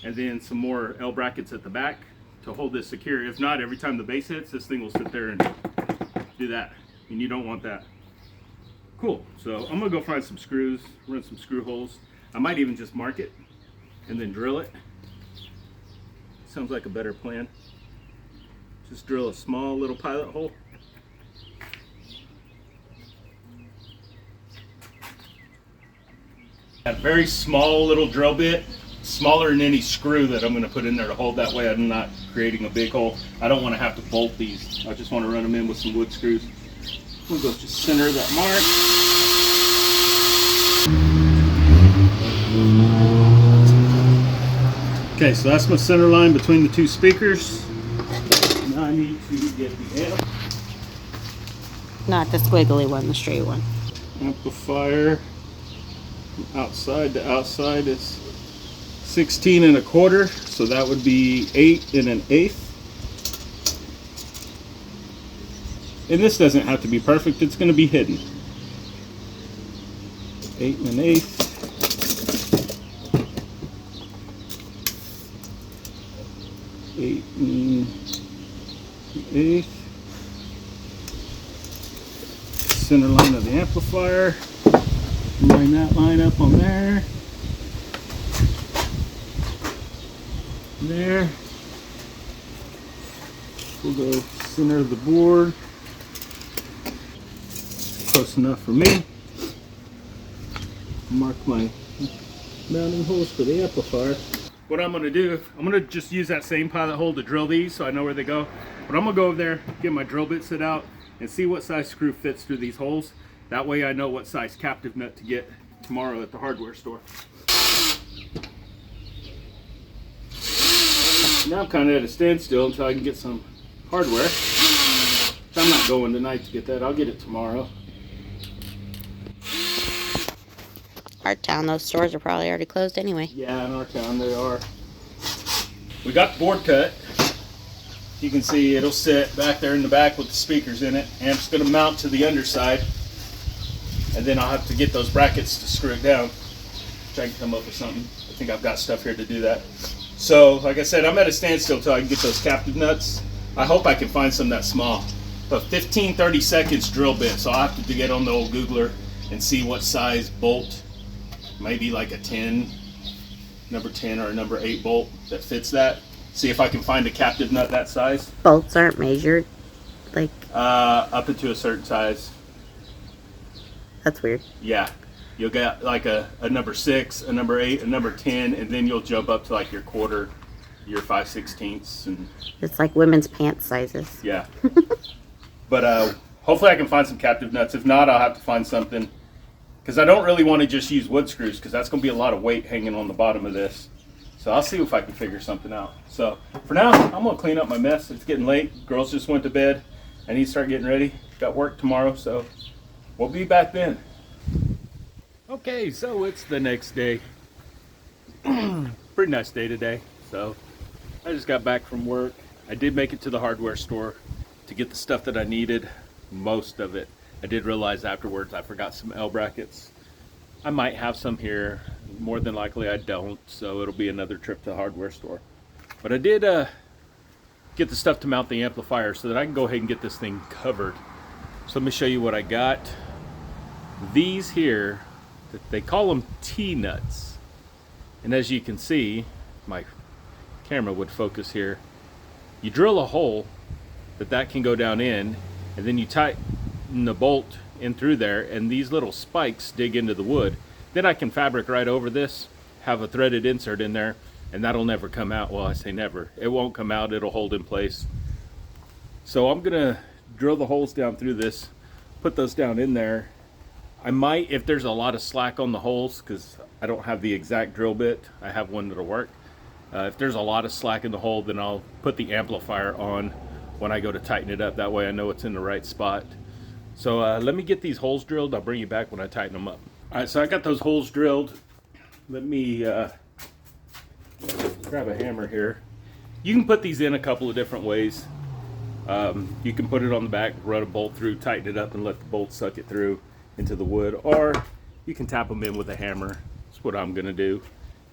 And then some more L brackets at the back to hold this secure. If not, every time the base hits, this thing will sit there and do that. And you don't want that. Cool, so I'm gonna go find some screws, run some screw holes. I might even just mark it and then drill it. Sounds like a better plan. Just drill a small little pilot hole. A very small little drill bit, smaller than any screw that I'm going to put in there to hold. That way I'm not creating a big hole. I don't want to have to bolt these. I just want to run them in with some wood screws. We'll go just center that mark. Okay, so that's my center line between the two speakers. Now I need to get the amp. Not the squiggly one, the straight one. Amplifier from outside to outside is 16 1/4, so that would be 8 1/8. And this doesn't have to be perfect, it's going to be hidden. 8 1/8. 8 1/8. Center line of the amplifier. Line that line up on there. There. We'll go center of the board. Close enough for me. Mark my mounting holes for the amplifier. What I'm going to do, I'm going to just use that same pilot hole to drill these so I know where they go. But I'm going to go over there, get my drill bit set out, and see what size screw fits through these holes. That way I know what size captive nut to get tomorrow at the hardware store. Now I'm kind of at a standstill until I can get some hardware. I'm not going tonight to get that. I'll get it tomorrow. Our town, those stores are probably already closed anyway. Yeah, in our town they are. We got the board cut. You can see it'll sit back there in the back with the speakers in it. Amp's going to mount to the underside. And then I'll have to get those brackets to screw it down. Which I can come up with something. I think I've got stuff here to do that. So, like I said, I'm at a standstill until I can get those captive nuts. I hope I can find some that small. But 15-30 seconds drill bit. So I'll have to get on the old Googler and see what size bolt. Maybe like a 10, number 10 or a number 8 bolt that fits that. See if I can find a captive nut that size. Bolts aren't measured, like. Up into a certain size. That's weird. Yeah. You'll get like a number 6, a number 8, a number 10, and then you'll jump up to like your quarter, your 5/16, and It's like women's pants sizes. yeah. But hopefully I can find some captive nuts. If not, I'll have to find something, because I don't really want to just use wood screws, because that's going to be a lot of weight hanging on the bottom of this. So I'll see if I can figure something out. So for now, I'm going to clean up my mess. It's getting late. Girls just went to bed. I need to start getting ready. Got work tomorrow, so we'll be back then. Okay, so it's the next day. Pretty nice day today. So I just got back from work. I did make it to the hardware store to get the stuff that I needed, most of it. I did realize afterwards I forgot some L brackets. I might have some here. More than likely I don't, so it'll be another trip to the hardware store. But I did get the stuff to mount the amplifier so that I can go ahead and get this thing covered. So let me show you what I got. These here, they call them T-nuts. And as you can see, my camera would focus here. You drill a hole that can go down in, and then you tighten the bolt in through there, and these little spikes dig into the wood. Then I can fabric right over this, have a threaded insert in there, and that'll never come out. Well, I say never. It won't come out. It'll hold in place. So I'm gonna drill the holes down through this, put those down in there. I might, if there's a lot of slack on the holes, because I don't have the exact drill bit, I have one that'll work. If there's a lot of slack in the hole, then I'll put the amplifier on when I go to tighten it up. That way I know it's in the right spot. So let me get these holes drilled. I'll bring you back when I tighten them up. All right, so I got those holes drilled. Let me grab a hammer here. You can put these in a couple of different ways. You can put it on the back, run a bolt through, tighten it up, and let the bolt suck it through into the wood. Or you can tap them in with a hammer. That's what I'm gonna do.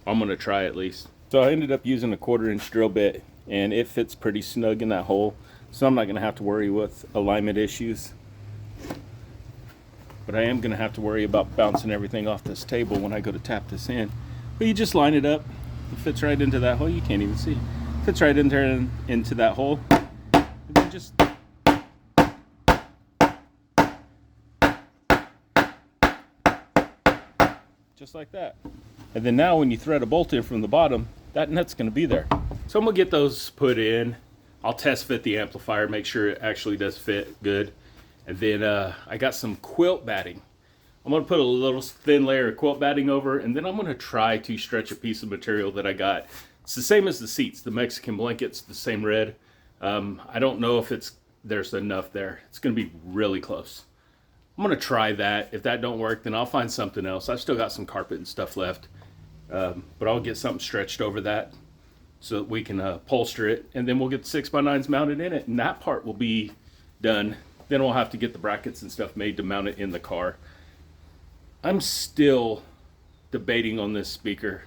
I'm gonna try at least. So I ended up using a 1/4-inch drill bit, and it fits pretty snug in that hole. So I'm not gonna have to worry with alignment issues. But I am going to have to worry about bouncing everything off this table when I go to tap this in. But you just line it up. It fits right into that hole. You can't even see. It fits right in there into that hole. And then just like that. And then now when you thread a bolt in from the bottom, that nut's going to be there. So I'm going to get those put in. I'll test fit the amplifier, make sure it actually does fit good. And then I got some quilt batting. I'm going to put a little thin layer of quilt batting over, and then I'm going to try to stretch a piece of material that I got. It's the same as the seats, the Mexican blankets, the same red. I don't know if there's enough there. It's going to be really close. I'm going to try that. If that don't work, then I'll find something else. I've still got some carpet and stuff left. But I'll get something stretched over that so that we can upholster it, and then we'll get the 6x9s mounted in it, and that part will be done. Then we'll have to get the brackets and stuff made to mount it in the car. I'm still debating on this speaker.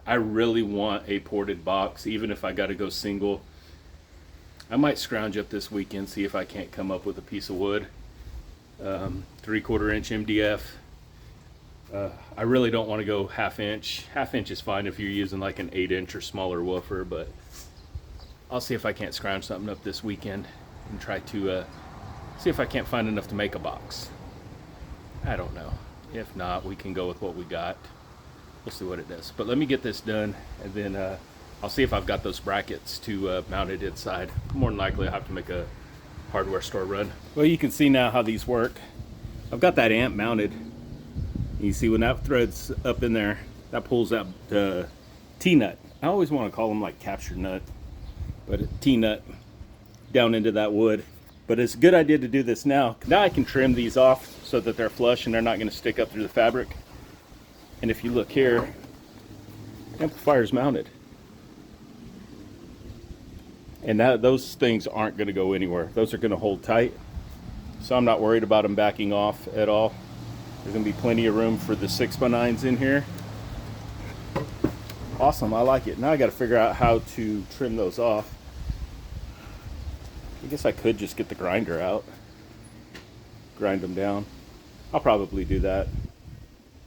I really want a ported box, even if I got to go single. I might scrounge up this weekend, see if I can't come up with a piece of wood. 3/4-inch MDF. I really don't want to go 1/2 inch. 1/2 inch is fine if you're using like an 8-inch or smaller woofer, but I'll see if I can't scrounge something up this weekend and try to see if I can't find enough to make a box. I don't know. If not, we can go with what we got. We'll see what it does. But let me get this done, and then I'll see if I've got those brackets to mount it inside. More than likely I'll have to make a hardware store run. Well, you can see now how these work. I've got that amp mounted. You see when that thread's up in there, that pulls that T-nut. I always want to call them like capture nut, but a T-nut down into that wood. But it's a good idea to do this now. Now I can trim these off so that they're flush and they're not going to stick up through the fabric. And if you look here, amplifier's mounted. And those things aren't going to go anywhere. Those are going to hold tight. So I'm not worried about them backing off at all. There's going to be plenty of room for the 6x9s in here. Awesome, I like it. Now I got to figure out how to trim those off. I guess I could just get the grinder out, grind them down. I'll probably do that.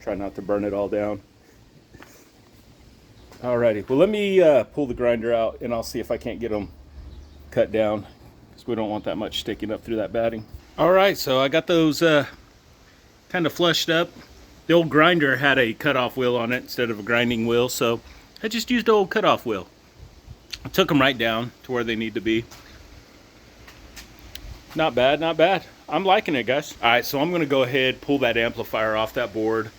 Try not to burn it all down. Alrighty, well let me pull the grinder out and I'll see if I can't get them cut down, because we don't want that much sticking up through that batting. Alright, so I got those kind of flushed up. The old grinder had a cutoff wheel on it instead of a grinding wheel, so I just used the old cutoff wheel. I took them right down to where they need to be. Not bad, not bad. I'm liking it, guys. All right, so I'm gonna go ahead, pull that amplifier off that board,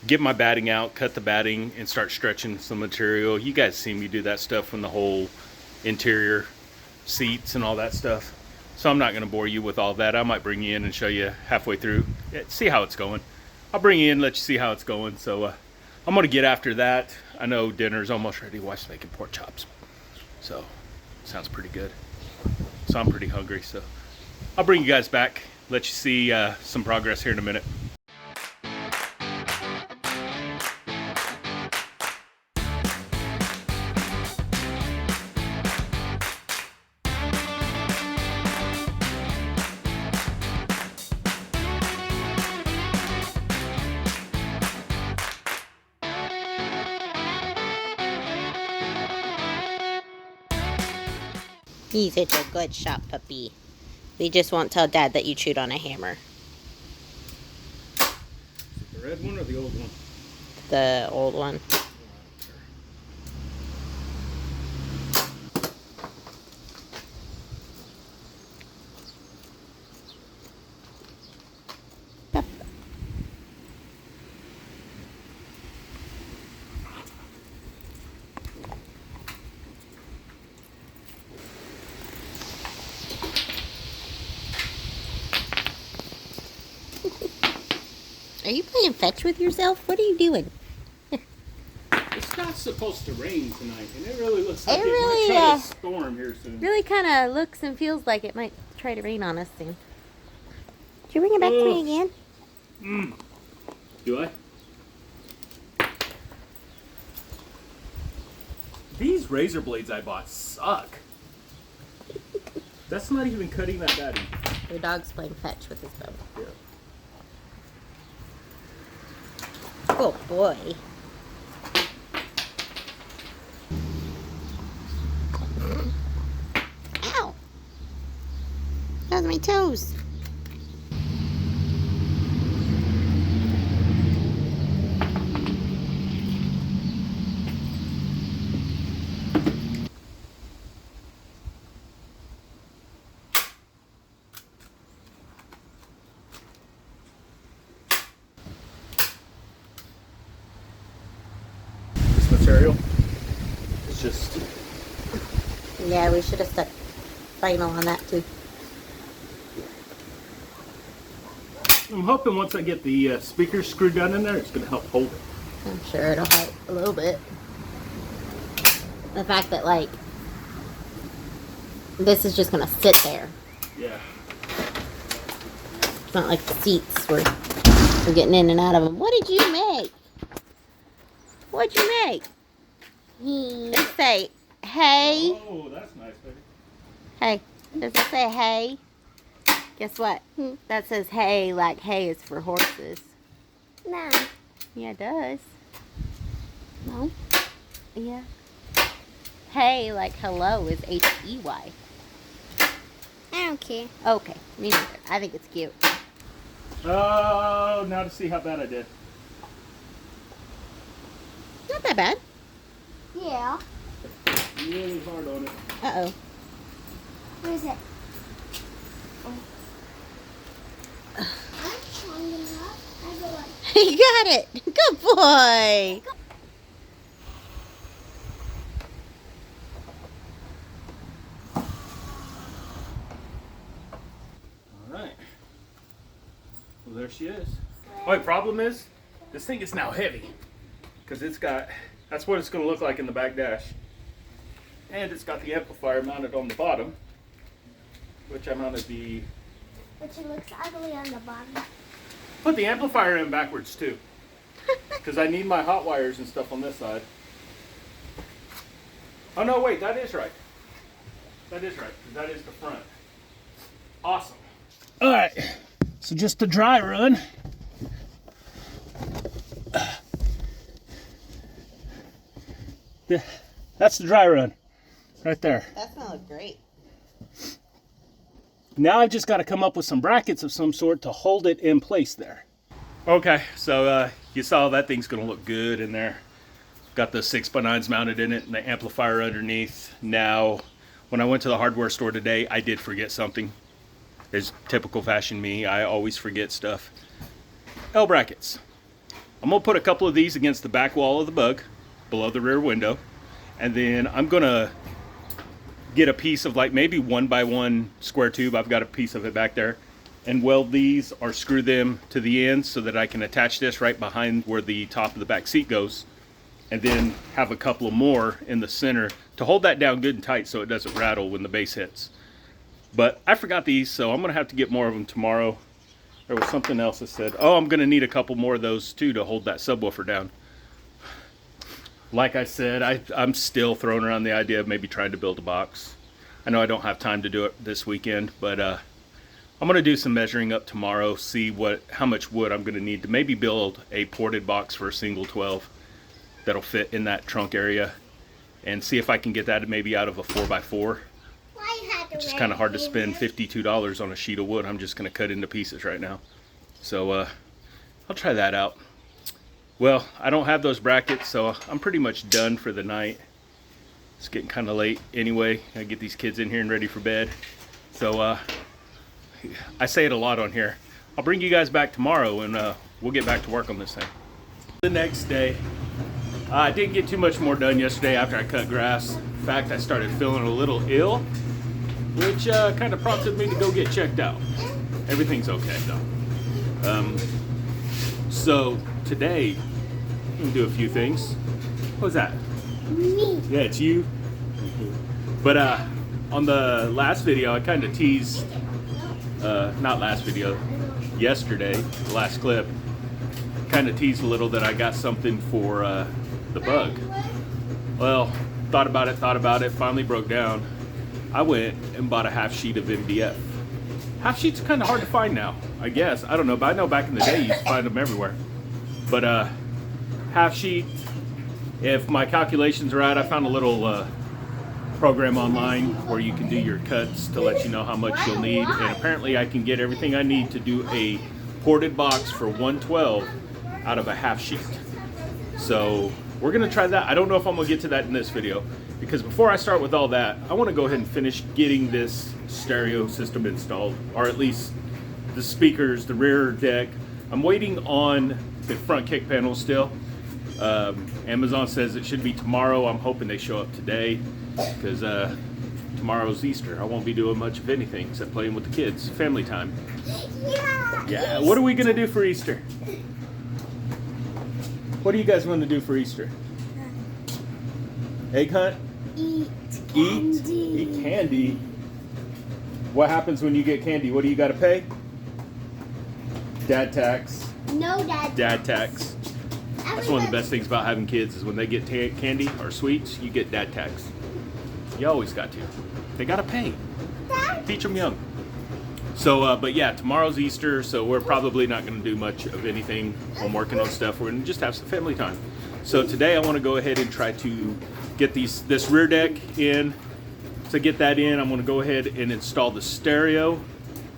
get my batting out, cut the batting, and start stretching some material. You guys see me do that stuff when the whole interior seats and all that stuff. So I'm not gonna bore you with all that. I might bring you in and show you halfway through. Yeah, see how it's going. I'll bring you in, let you see how it's going. So I'm gonna get after that. I know dinner's almost ready. Wife's making pork chops. So, sounds pretty good. So I'm pretty hungry, so I'll bring you guys back, let you see some progress here in a minute. He's such a good shot puppy. We just won't tell Dad that you chewed on a hammer. The red one or the old one? The old one. Are you playing fetch with yourself? What are you doing? It's not supposed to rain tonight, and it really looks like It it really, might try to storm here soon. Really kind of looks and feels like it might try to rain on us soon. Did you bring it back to me again? Do I? These razor blades I bought suck. That's not even cutting that batting. Your dog's playing fetch with his bone. Yeah. Oh boy. Ow! That was my toes. This material is just Yeah, we should have stuck vinyl on that too. I'm hoping once I get the speakers screwed down in there, it's going to help hold it. I'm sure it'll help a little bit. The fact that, like, this is just gonna sit there. Yeah. It's not like the seats we're getting in and out of them. What did you make? What'd you make? Just say, hey. Oh, that's nice, baby. Hey. Does it say hey? Guess what? That says hey, like hay is for horses. No. Yeah, it does. No. Yeah. Hey, like hello, is H-E-Y. I don't care. Okay, me neither. I think it's cute. Oh, now to see how bad I did. Not that bad. Yeah. Really hard on it. Uh-oh. Where is it? I'm strong enough. I go like. You got it. Good boy. Alright. Well, there she is. Oh, the problem is, this thing is now heavy. Because it's got, that's what it's going to look like in the back dash. And it's got the amplifier mounted on the bottom. Which I mounted the, Which it looks ugly on the bottom. put the amplifier in backwards too. Because I need my hot wires and stuff on this side. Oh no, wait, that is right. That is right, because that is the front. Awesome. All right, so just a dry run. That's the dry run, right there. That's gonna look great. Now I've just got to come up with some brackets of some sort to hold it in place there. Okay, so you saw that thing's gonna look good in there. Got the 6x9s mounted in it and the amplifier underneath. Now, when I went to the hardware store today, I did forget something. It's typical fashion me, I always forget stuff. L brackets. I'm gonna put a couple of these against the back wall of the Bug, below the rear window. And then I'm gonna get a piece of like maybe 1x1 square tube. I've got a piece of it back there. And weld these or screw them to the ends so that I can attach this right behind where the top of the back seat goes. And then have a couple of more in the center to hold that down good and tight so it doesn't rattle when the bass hits. But I forgot these, so I'm gonna have to get more of them tomorrow. There was something else that said, oh, I'm gonna need a couple more of those too to hold that subwoofer down. Like I said, I'm still throwing around the idea of maybe trying to build a box. I know I don't have time to do it this weekend, but I'm gonna do some measuring up tomorrow, see how much wood I'm gonna need to maybe build a ported box for a single 12 that'll fit in that trunk area, and see if I can get that maybe out of a 4x4. It's just kind of hard to spend $52 on a sheet of wood. I'm just gonna cut into pieces right now. So I'll try that out. Well, I don't have those brackets, so I'm pretty much done for the night. It's getting kind of late anyway. I get these kids in here and ready for bed. So I say it a lot on here. I'll bring you guys back tomorrow and we'll get back to work on this thing. The next day, I didn't get too much more done yesterday after I cut grass. In fact, I started feeling a little ill, which kind of prompted me to go get checked out. Everything's okay though. So today, I'm gonna do a few things. What's that? Me. Yeah, it's you. But on the last video, I kind of teased, not last video, yesterday, the last clip, kind of teased a little that I got something for the Bug. Well, thought about it, finally broke down. I went and bought a half sheet of MDF. Half sheets are kind of hard to find now, I guess. I don't know, but I know back in the day you used to find them everywhere. But half sheet, if my calculations are right, I found a little program online where you can do your cuts to let you know how much you'll need, and apparently I can get everything I need to do a ported box for 112 out of a half sheet. So we're gonna try that. I don't know if I'm gonna get to that in this video, because before I start with all that, I want to go ahead and finish getting this stereo system installed, or at least the speakers, the rear deck. I'm waiting on the front kick panel still. Amazon says it should be tomorrow. I'm hoping they show up today, because tomorrow's Easter. I won't be doing much of anything except playing with the kids. Family time. Yeah, what are we gonna do for Easter? What do you guys want to do for Easter? Egg hunt? Eat candy. Eat candy. What happens when you get candy? What do you got to pay? Dad tax. No, Dad. Dad tax. That's one of the best things about having kids is when they get candy or sweets, you get dad tax. You always got to. They got to pay. Teach them young. So, but yeah, tomorrow's Easter, so we're probably not going to do much of anything. I'm working on stuff. We're going to just have some family time. So today I want to go ahead and try to get this rear deck in. To get that in, I'm going to go ahead and install the stereo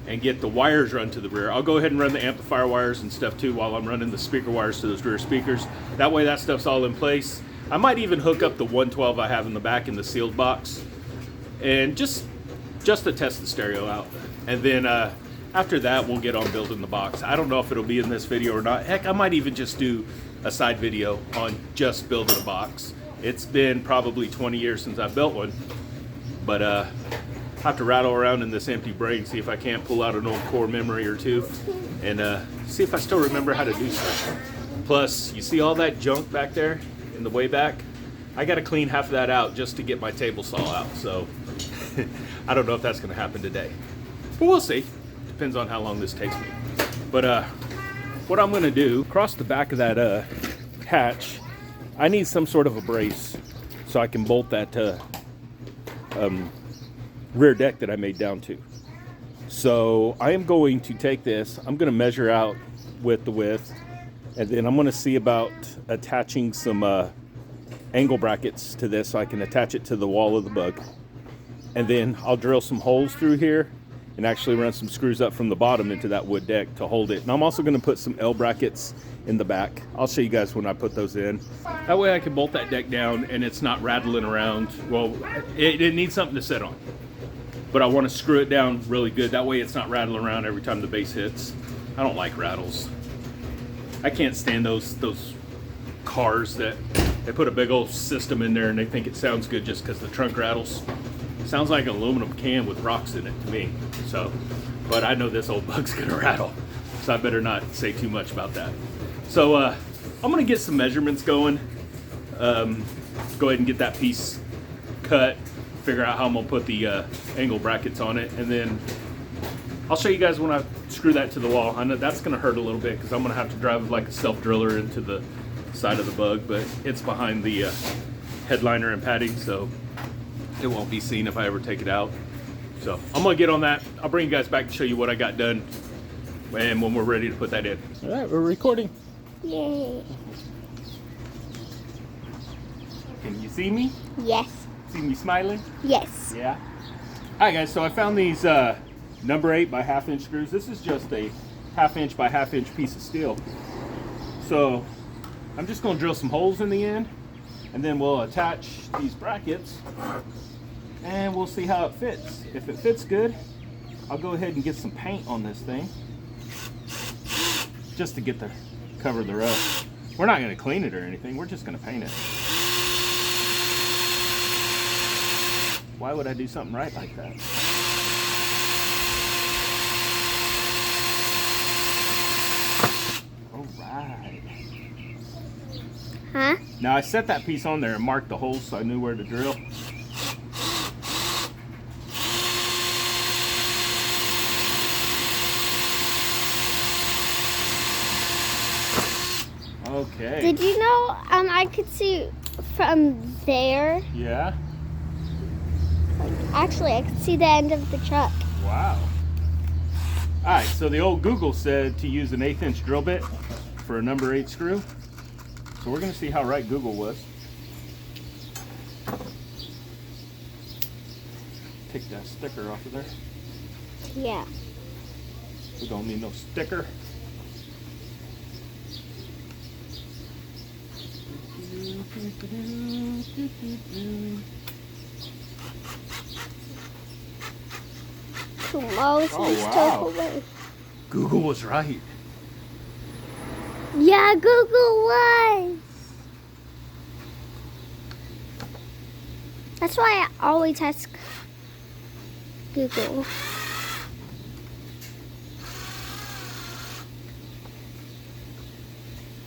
and get the wires run to the rear. I'll go ahead and run the amplifier wires and stuff too while I'm running the speaker wires to those rear speakers. That way that stuff's all in place. I might even hook up the 112 I have in the back in the sealed box, and just to test the stereo out. And then after that, we'll get on building the box. I don't know if it'll be in this video or not. Heck, I might even just do a side video on just building a box. It's been probably 20 years since I built one, but I have to rattle around in this empty brain, see if I can't pull out an old core memory or two, and see if I still remember how to do stuff. Plus, you see all that junk back there in the way back? I got to clean half of that out just to get my table saw out, so I don't know if that's going to happen today. But we'll see. Depends on how long this takes me. But what I'm going to do, across the back of that hatch, I need some sort of a brace so I can bolt that rear deck that I made down to. So I am going to take this, I'm going to measure out with the width, and then I'm going to see about attaching some angle brackets to this so I can attach it to the wall of the Bug. And then I'll drill some holes through here and actually run some screws up from the bottom into that wood deck to hold it. And I'm also going to put some L brackets in the back. I'll show you guys when I put those in. That way I can bolt that deck down and it's not rattling around. Well, it needs something to sit on, but I want to screw it down really good. That way it's not rattling around every time the base hits. I don't like rattles. I can't stand those cars that they put a big old system in there and they think it sounds good just because the trunk rattles. It sounds like an aluminum can with rocks in it to me. So, but I know this old bug's gonna rattle, so I better not say too much about that. So I'm gonna get some measurements going. Go ahead and get that piece cut, figure out how I'm gonna put the angle brackets on it, and then I'll show you guys when I screw that to the wall. I know that's gonna hurt a little bit because I'm gonna have to drive like a self driller into the side of the bug, but it's behind the headliner and padding, so it won't be seen if I ever take it out. So I'm gonna get on that. I'll bring you guys back to show you what I got done and when we're ready to put that in. All right, we're recording. Yay. Can you see me? Yes. See me smiling? Yes. Yeah. All right, guys, so I found these number 8 by 1/2 inch screws. This is just a 1/2 inch by 1/2 inch piece of steel. So I'm just gonna drill some holes in the end, and then we'll attach these brackets and we'll see how it fits. If it fits good, I'll go ahead and get some paint on this thing just to get the cover the rust. We're not gonna clean it or anything, we're just gonna paint it. Why would I do something right like that? All right. Huh? Now I set that piece on there and marked the holes so I knew where to drill. Okay. Did you know I could see from there? Yeah? Actually, I could see the end of the truck. Wow. Alright, so the old Google said to use an 1/8 inch drill bit for a number 8 screw. So we're going to see how right Google was. Take that sticker off of there. Yeah. We don't need no sticker. Tomorrow's wow. Google was right. Yeah, Google was. That's why I always ask Google.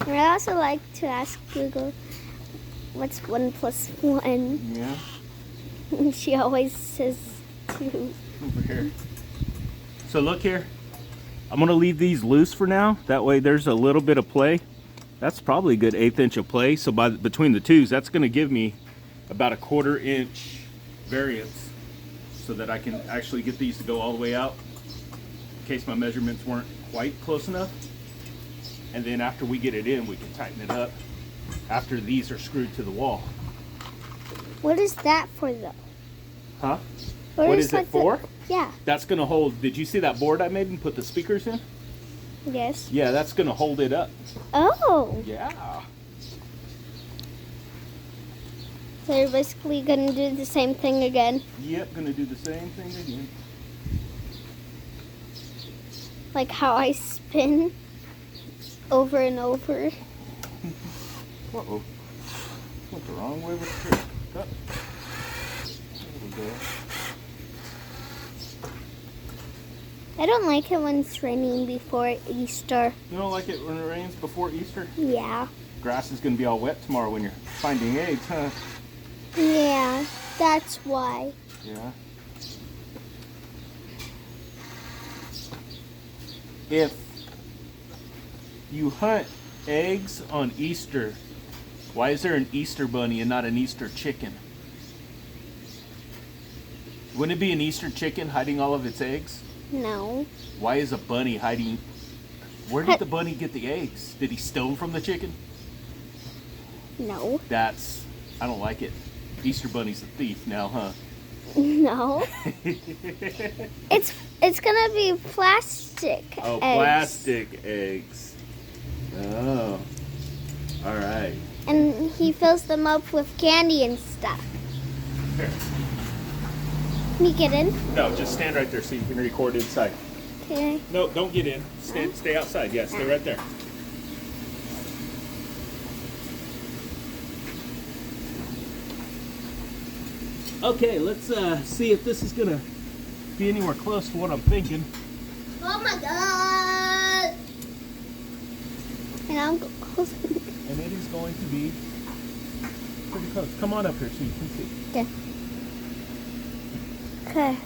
And I also like to ask Google, what's 1 + 1? Yeah. She always says 2. Over here. So look here. I'm going to leave these loose for now. That way there's a little bit of play. That's probably a good 1/8 inch of play. So between the twos, that's going to give me about a 1/4 inch variance so that I can actually get these to go all the way out in case my measurements weren't quite close enough. And then after we get it in, we can tighten it up after these are screwed to the wall. What is that for, though? Huh? What is it for? Yeah. That's going to hold, did you see that board I made and put the speakers in? Yes. Yeah, that's going to hold it up. Oh. Yeah. So you're basically going to do the same thing again. Yep, going to do the same thing again. Like how I spin over and over. Uh-oh. Went the wrong way with the trick. Cut. There we go. I don't like it when it's raining before Easter. You don't like it when it rains before Easter? Yeah. Grass is going to be all wet tomorrow when you're finding eggs, huh? Yeah, that's why. Yeah. If you hunt eggs on Easter, why is there an Easter bunny and not an Easter chicken? Wouldn't it be an Easter chicken hiding all of its eggs? No. Why is a bunny hiding? Where did the bunny get the eggs? Did he steal them from the chicken? No. I don't like it. Easter bunny's a thief now, huh? No. It's gonna be plastic. Oh, eggs. plastic eggs. Oh. All right. And he fills them up with candy and stuff. Here. Can you get in? No, just stand right there so you can record inside. Okay. No, don't get in. Stay outside. Yeah, stay right there. Okay, let's see if this is gonna be anywhere close to what I'm thinking. Oh my god! And I'm close. And it is going to be pretty close. Come on up here so you can see. Okay. Okay.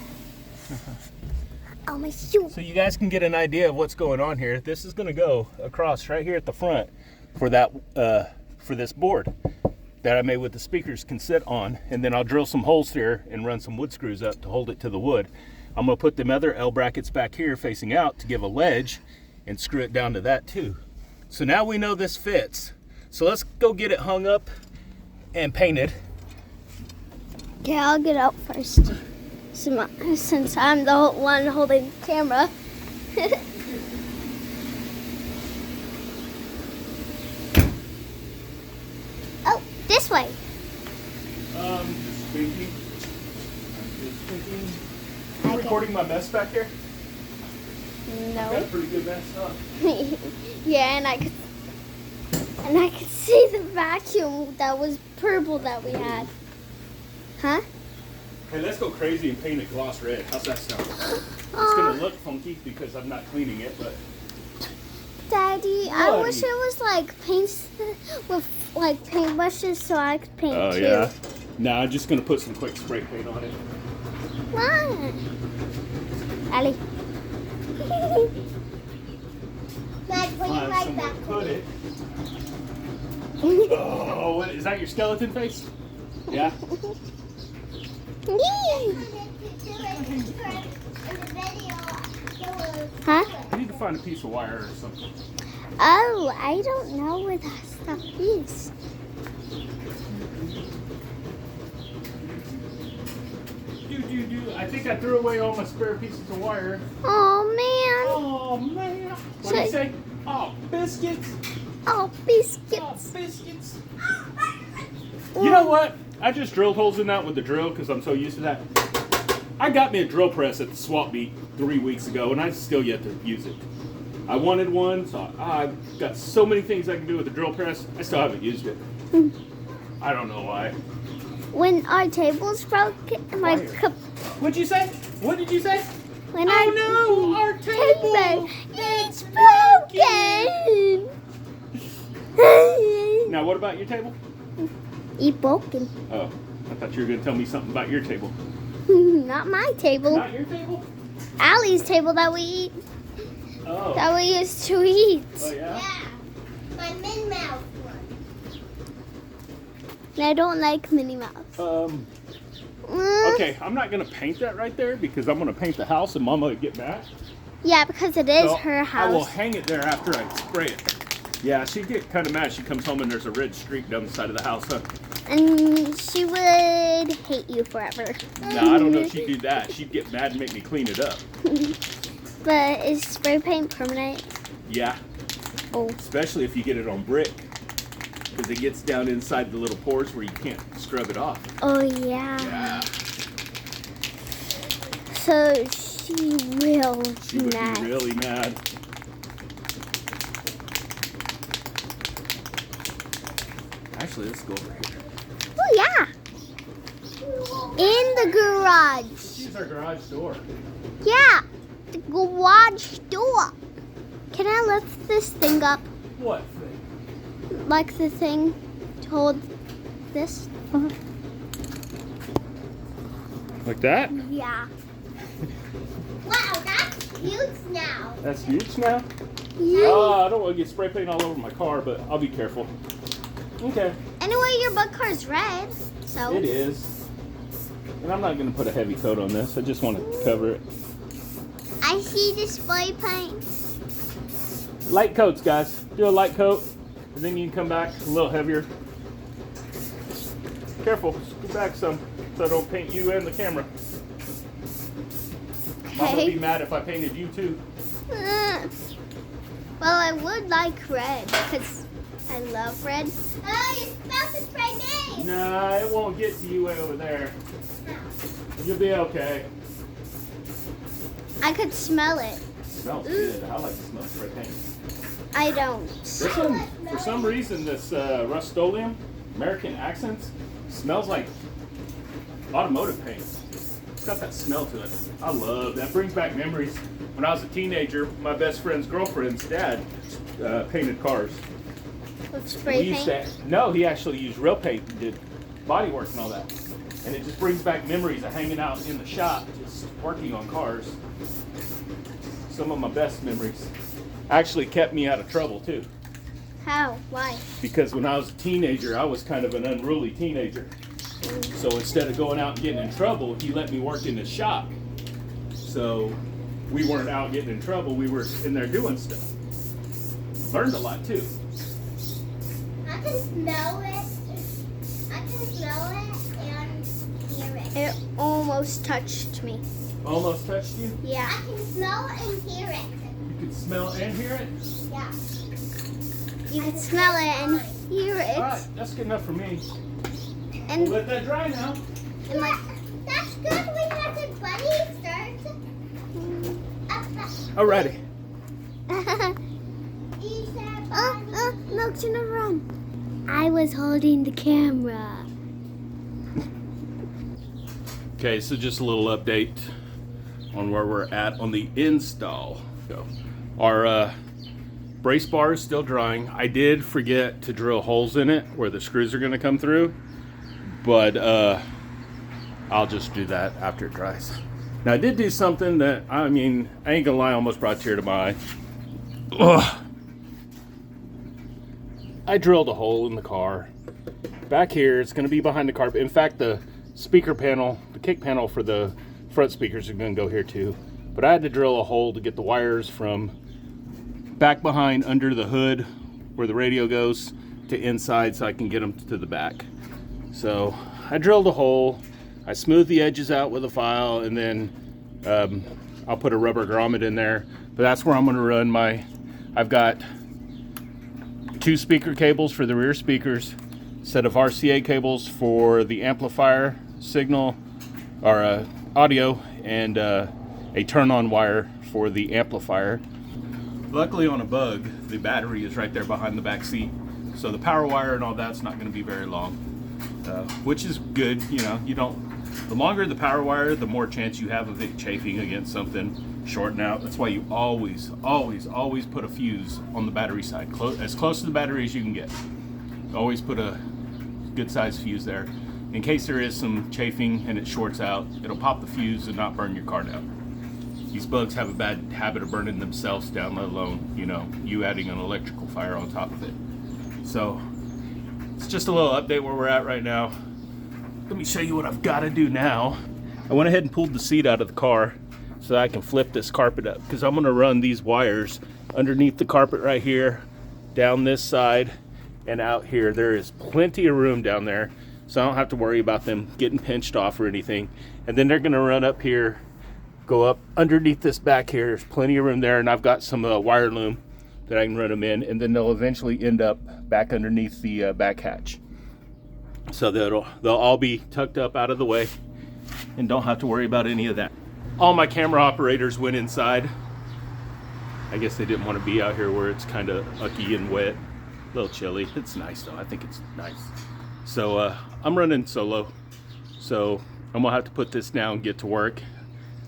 Oh my shoe. So you guys can get an idea of what's going on here. This is gonna go across right here at the front for that for this board that I made with the speakers can sit on, and then I'll drill some holes here and run some wood screws up to hold it to the wood. I'm gonna put them other L brackets back here facing out to give a ledge and screw it down to that too. So now we know this fits. So let's go get it hung up and painted. Okay, I'll get out first. Since I'm the one holding the camera. Oh, this way. Just thinking. I Recording my mess back here. Got a No. pretty good mess, huh? Yeah, and I could see the vacuum that was purple that we had. Huh? Hey, let's go crazy and paint it gloss red. How's that sound? It's Aw, gonna look funky because I'm not cleaning it, but Daddy, I What? wish it was like paints with like paintbrushes so I could paint oh too. yeah. Nah, I'm just gonna put some quick spray paint on it. Why? Allie. Dad, put Find somewhere to put it. Oh, what, is that your skeleton face? Yeah. Huh? I need to find a piece of wire or something. Oh, I don't know where that stuff is. I think I threw away all my spare pieces of wire. Oh Oh man. What do you say? Oh, biscuits. man. Oh, Oh, biscuits. biscuits. You know what? I just drilled holes in that with the drill because I'm so used to that. I got me a drill press at the swap meet 3 weeks ago, and I still yet to use it. I wanted one, so I've got so many things I can do with the drill press. I still haven't used it. I don't know why. When our table's broken, my Wire. cup. What'd you say? What did you say? When Oh no, our table! It's broken. Now, what about your table? It's broken. Oh, I thought you were going to tell me something about your table. Not my table. Not your table? Allie's table that we eat. Oh. That we used to eat. Oh, yeah? My Minnie Mouse one. And I don't like Minnie Mouse. Okay, I'm not going to paint that right there because I'm going to paint the house and Mama would get mad. Yeah, because it is So her I will house. hang it there after I spray it. Yeah, she'd get kind of mad. She comes home and there's a red streak down the side of the house, huh? And she would hate you forever. No, I don't know if she'd do that. She'd get mad and make me clean it up. But is spray paint permanent? Yeah, Oh. especially if you get it on brick. Because it gets down inside the little pores where you can't scrub it off. Oh, yeah. Yeah. So she will She would mad. be really mad. Actually, let's go over here. Oh, yeah. In the garage. Here's our garage door. Yeah. The garage door. Can I lift this thing up? What thing? Like the thing to hold this? Like that? Yeah. Wow, that's huge now. That's huge now? Yeah. I don't want to get spray paint all over my car, but I'll be careful. Okay. Anyway, your bug car is red, so. It is. And I'm not going to put a heavy coat on this. I just want to cover it. I see the spray paint. Light coats, guys. Do a light coat, and then you can come back a little heavier. Careful. Scoot back some. so I don't paint you and the camera. Mom would Okay. be mad if I painted you too. Well, I would like red because I love red. Oh, you're supposed to spray me. Nah, it won't get to you way over there. You'll be okay. I could smell it. Smells good. I like to smell spray paint. I don't. This one, for some reason, this Rust-Oleum American Accents smells like automotive paint. It's got that smell to it. I love that. Brings back memories. When I was a teenager, my best friend's girlfriend's dad painted cars. With spray We used paint. no, he actually used real paint and did body work and all that. And it just brings back memories of hanging out in the shop, just working on cars. Some of my best memories. Actually kept me out of trouble too. How? Why? Because when I was a teenager, I was kind of an unruly teenager. So instead of going out and getting in trouble, he let me work in his shop. So we weren't out getting in trouble, we were in there doing stuff. Learned a lot too. I can smell it. I can smell it and hear it. It almost touched me. Almost touched you? Yeah. I can smell and hear it. You could smell and hear it? Yeah. You can smell it and hear it. Alright, that's good enough for me. And, Let that dry now. and like, That's good. We have a bunny start. Alrighty. Milk's gonna run. I was holding the camera. Okay, so just a little update on where we're at on the install. So our brace bar is still drying. I did forget to drill holes in it where the screws are going to come through, but I'll just do that after it dries. Now I did do something that, I mean, I ain't gonna lie, almost brought a tear to my eye. Ugh. I drilled a hole in the car. Back here, it's gonna be behind the carpet. In fact, the speaker panel, the kick panel for the front speakers are gonna go here too. But I had to drill a hole to get the wires from back behind under the hood where the radio goes to inside so I can get them to the back. So I drilled a hole, I smoothed the edges out with a file, and then I'll put a rubber grommet in there. But that's where I'm gonna run I've got 2 speaker cables for the rear speakers, set of RCA cables for the amplifier signal or audio, and a turn-on wire for the amplifier. Luckily on a Bug, the battery is right there behind the back seat, so the power wire and all that's not going to be very long, which is good. You know, the longer the power wire, the more chance you have of it chafing against something, shorting out. That's why you always put a fuse on the battery side, as close to the battery as you can get. Always put a good sized fuse there. In case there is some chafing and it shorts out, it'll pop the fuse and not burn your car down. These Bugs have a bad habit of burning themselves down, let alone, you know, you adding an electrical fire on top of it. So it's just a little update where we're at right now. Let me show you what I've got to do now. I went ahead and pulled the seat out of the car so that I can flip this carpet up, because I'm going to run these wires underneath the carpet right here, down this side, and out here. There is plenty of room down there, so I don't have to worry about them getting pinched off or anything. And then they're going to run up here, go up underneath this back here. There's plenty of room there, and I've got some wire loom that I can run them in, and then they'll eventually end up back underneath the back hatch. So they'll all be tucked up out of the way and don't have to worry about any of that. All my camera operators went inside. I guess they didn't want to be out here where it's kind of ucky and wet, a little chilly. It's nice though, I think it's nice. So I'm running solo, so I'm gonna have to put this down and get to work.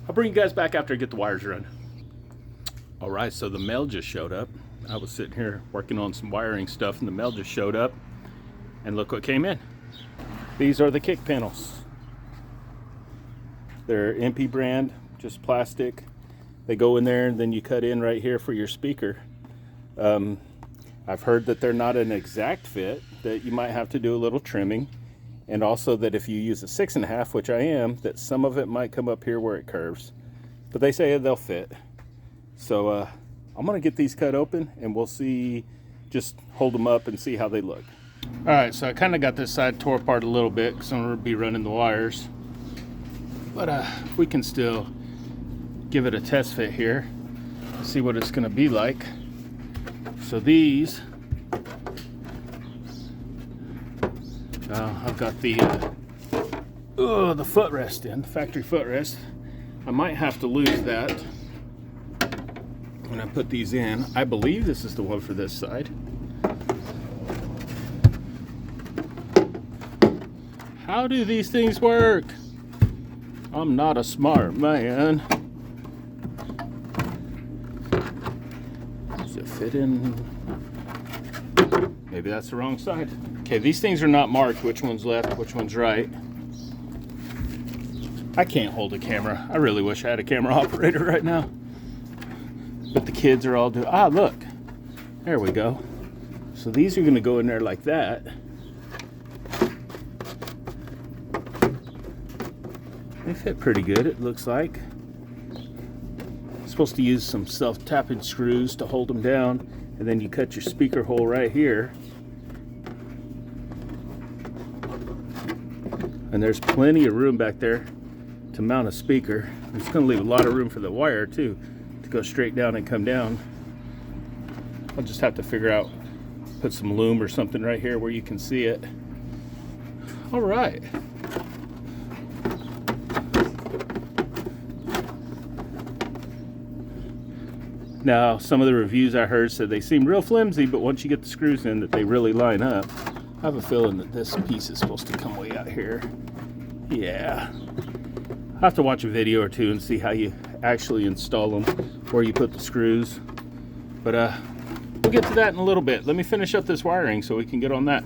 I'll bring you guys back after I get the wires run. All right, so the mail just showed up. I was sitting here working on some wiring stuff and the mail just showed up, and look what came in. These are the kick panels. They're MP brand, just plastic. They go in there and then you cut in right here for your speaker. I've heard that they're not an exact fit, that you might have to do a little trimming, and also that if you use a 6.5, which I am, that some of it might come up here where it curves, but they say they'll fit. So I'm gonna get these cut open and we'll see, just hold them up and see how they look. All right, so I kind of got this side tore apart a little bit because I'm gonna be running the wires. But we can still give it a test fit here, see what it's going to be like. So these, I've got the footrest in, factory footrest. I might have to lose that when I put these in. I believe this is the one for this side. How do these things work? I'm not a smart man. Does it fit in? Maybe that's the wrong side. Okay, these things are not marked. Which one's left, which one's right. I can't hold a camera. I really wish I had a camera operator right now. But the kids are all doing, look. There we go. So these are gonna go in there like that. They fit pretty good, it looks like. I'm supposed to use some self-tapping screws to hold them down, and then you cut your speaker hole right here. And there's plenty of room back there to mount a speaker. It's going to leave a lot of room for the wire too, to go straight down and come down. I'll just have to figure out, put some loom or something right here where you can see it. All right. Now, some of the reviews I heard said they seem real flimsy, but once you get the screws in, that they really line up. I have a feeling that this piece is supposed to come way out here. Yeah. I'll have to watch a video or two and see how you actually install them, where you put the screws. But we'll get to that in a little bit. Let me finish up this wiring so we can get on that.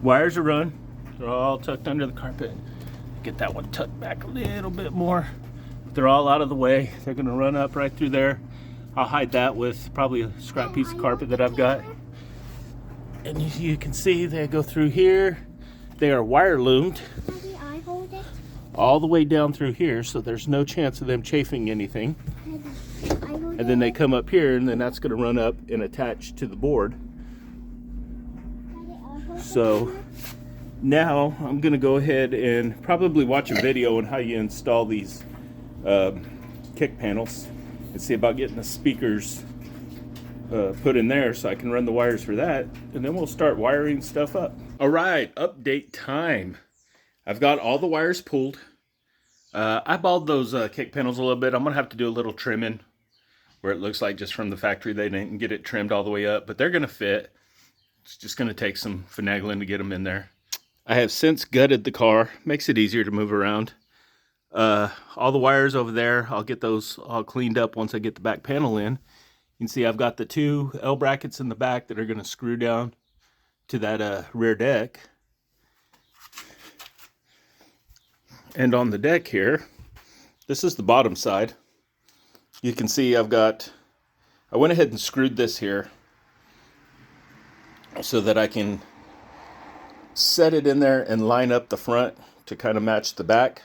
Wires are run. They're all tucked under the carpet. Get that one tucked back a little bit more. They're all out of the way. They're gonna run up right through there. I'll hide that with probably a scrap piece of carpet that I've got. And you can see they go through here. They are wire loomed Daddy, I hold it. all the way down through here, so there's no chance of them chafing anything. Daddy, I hold And then they come up here, and then that's going to run up and attach to the board. Daddy, I hold So now I'm going to go ahead and probably watch a video on how you install these kick panels and see about getting the speakers put in there so I can run the wires for that, and then we'll start wiring stuff up. All right, update time. I've got all the wires pulled. I balled those kick panels a little bit. I'm gonna have to do a little trimming where it looks like just from the factory they didn't get it trimmed all the way up, but they're gonna fit. It's just gonna take some finagling to get them in there. I have since gutted the car. Makes it easier to move around. All the wires over there, I'll get those all cleaned up once I get the back panel in. You can see I've got the two L brackets in the back that are going to screw down to that rear deck. And on the deck here, this is the bottom side. You can see I went ahead and screwed this here so that I can set it in there and line up the front to kind of match the back.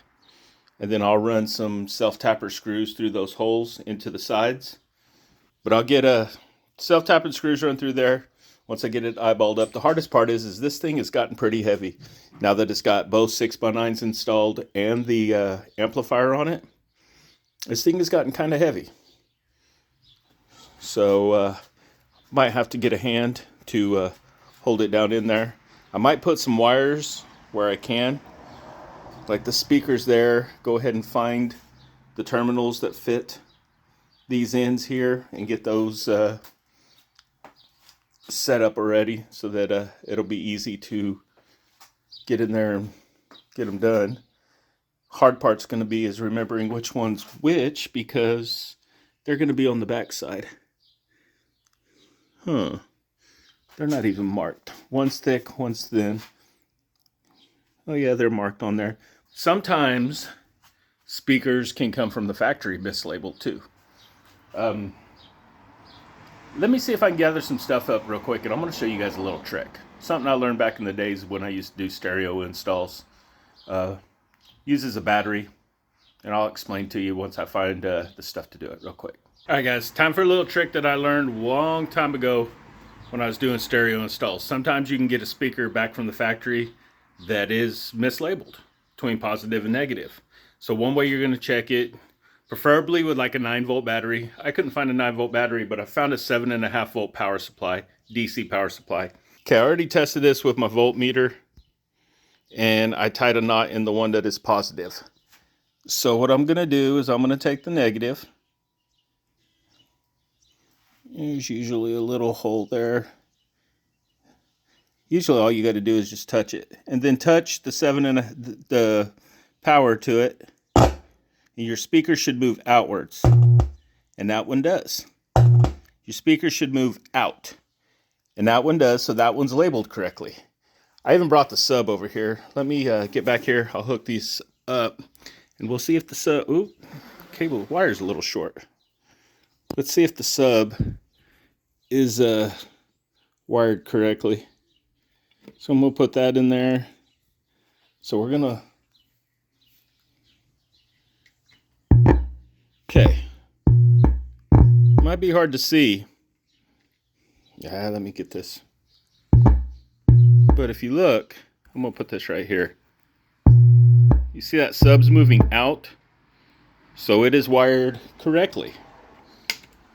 And then I'll run some self-tapper screws through those holes into the sides. But I'll get a self-tapping screws run through there once I get it eyeballed up. The hardest part is this thing has gotten pretty heavy. Now that it's got both 6x9s installed and the amplifier on it, this thing has gotten kind of heavy. So might have to get a hand to hold it down in there. I might put some wires where I can. Like the speakers there, go ahead and find the terminals that fit these ends here and get those set up already so that it'll be easy to get in there and get them done. Hard part's going to be is remembering which one's which, because they're going to be on the back side. They're not even marked. One's thick, one's thin. Oh yeah, they're marked on there. Sometimes speakers can come from the factory mislabeled too. Let me see if I can gather some stuff up real quick, and I'm going to show you guys a little trick. Something I learned back in the days when I used to do stereo installs. Uses a battery, and I'll explain to you once I find the stuff to do it real quick. All right, guys, time for a little trick that I learned a long time ago when I was doing stereo installs. Sometimes you can get a speaker back from the factory that is mislabeled between positive and negative. So one way you're going to check it, preferably with like a 9-volt battery. I couldn't find a 9-volt battery, but I found a 7.5-volt power supply, DC power supply. Okay, I already tested this with my voltmeter, and I tied a knot in the one that is positive. So what I'm going to do is I'm going to take the negative. There's usually a little hole there. Usually all you got to do is just touch it, and then touch the power to it. And your speaker should move outwards, and that one does. Your speaker should move out, and that one does, so that one's labeled correctly. I even brought the sub over here. Let me get back here. I'll hook these up, and we'll see if the sub... Ooh, cable wire's a little short. Let's see if the sub is wired correctly. So I'm going to put that in there. So we're going to... Okay. Might be hard to see. Yeah, let me get this. But if you look, I'm going to put this right here. You see that sub's moving out? So it is wired correctly.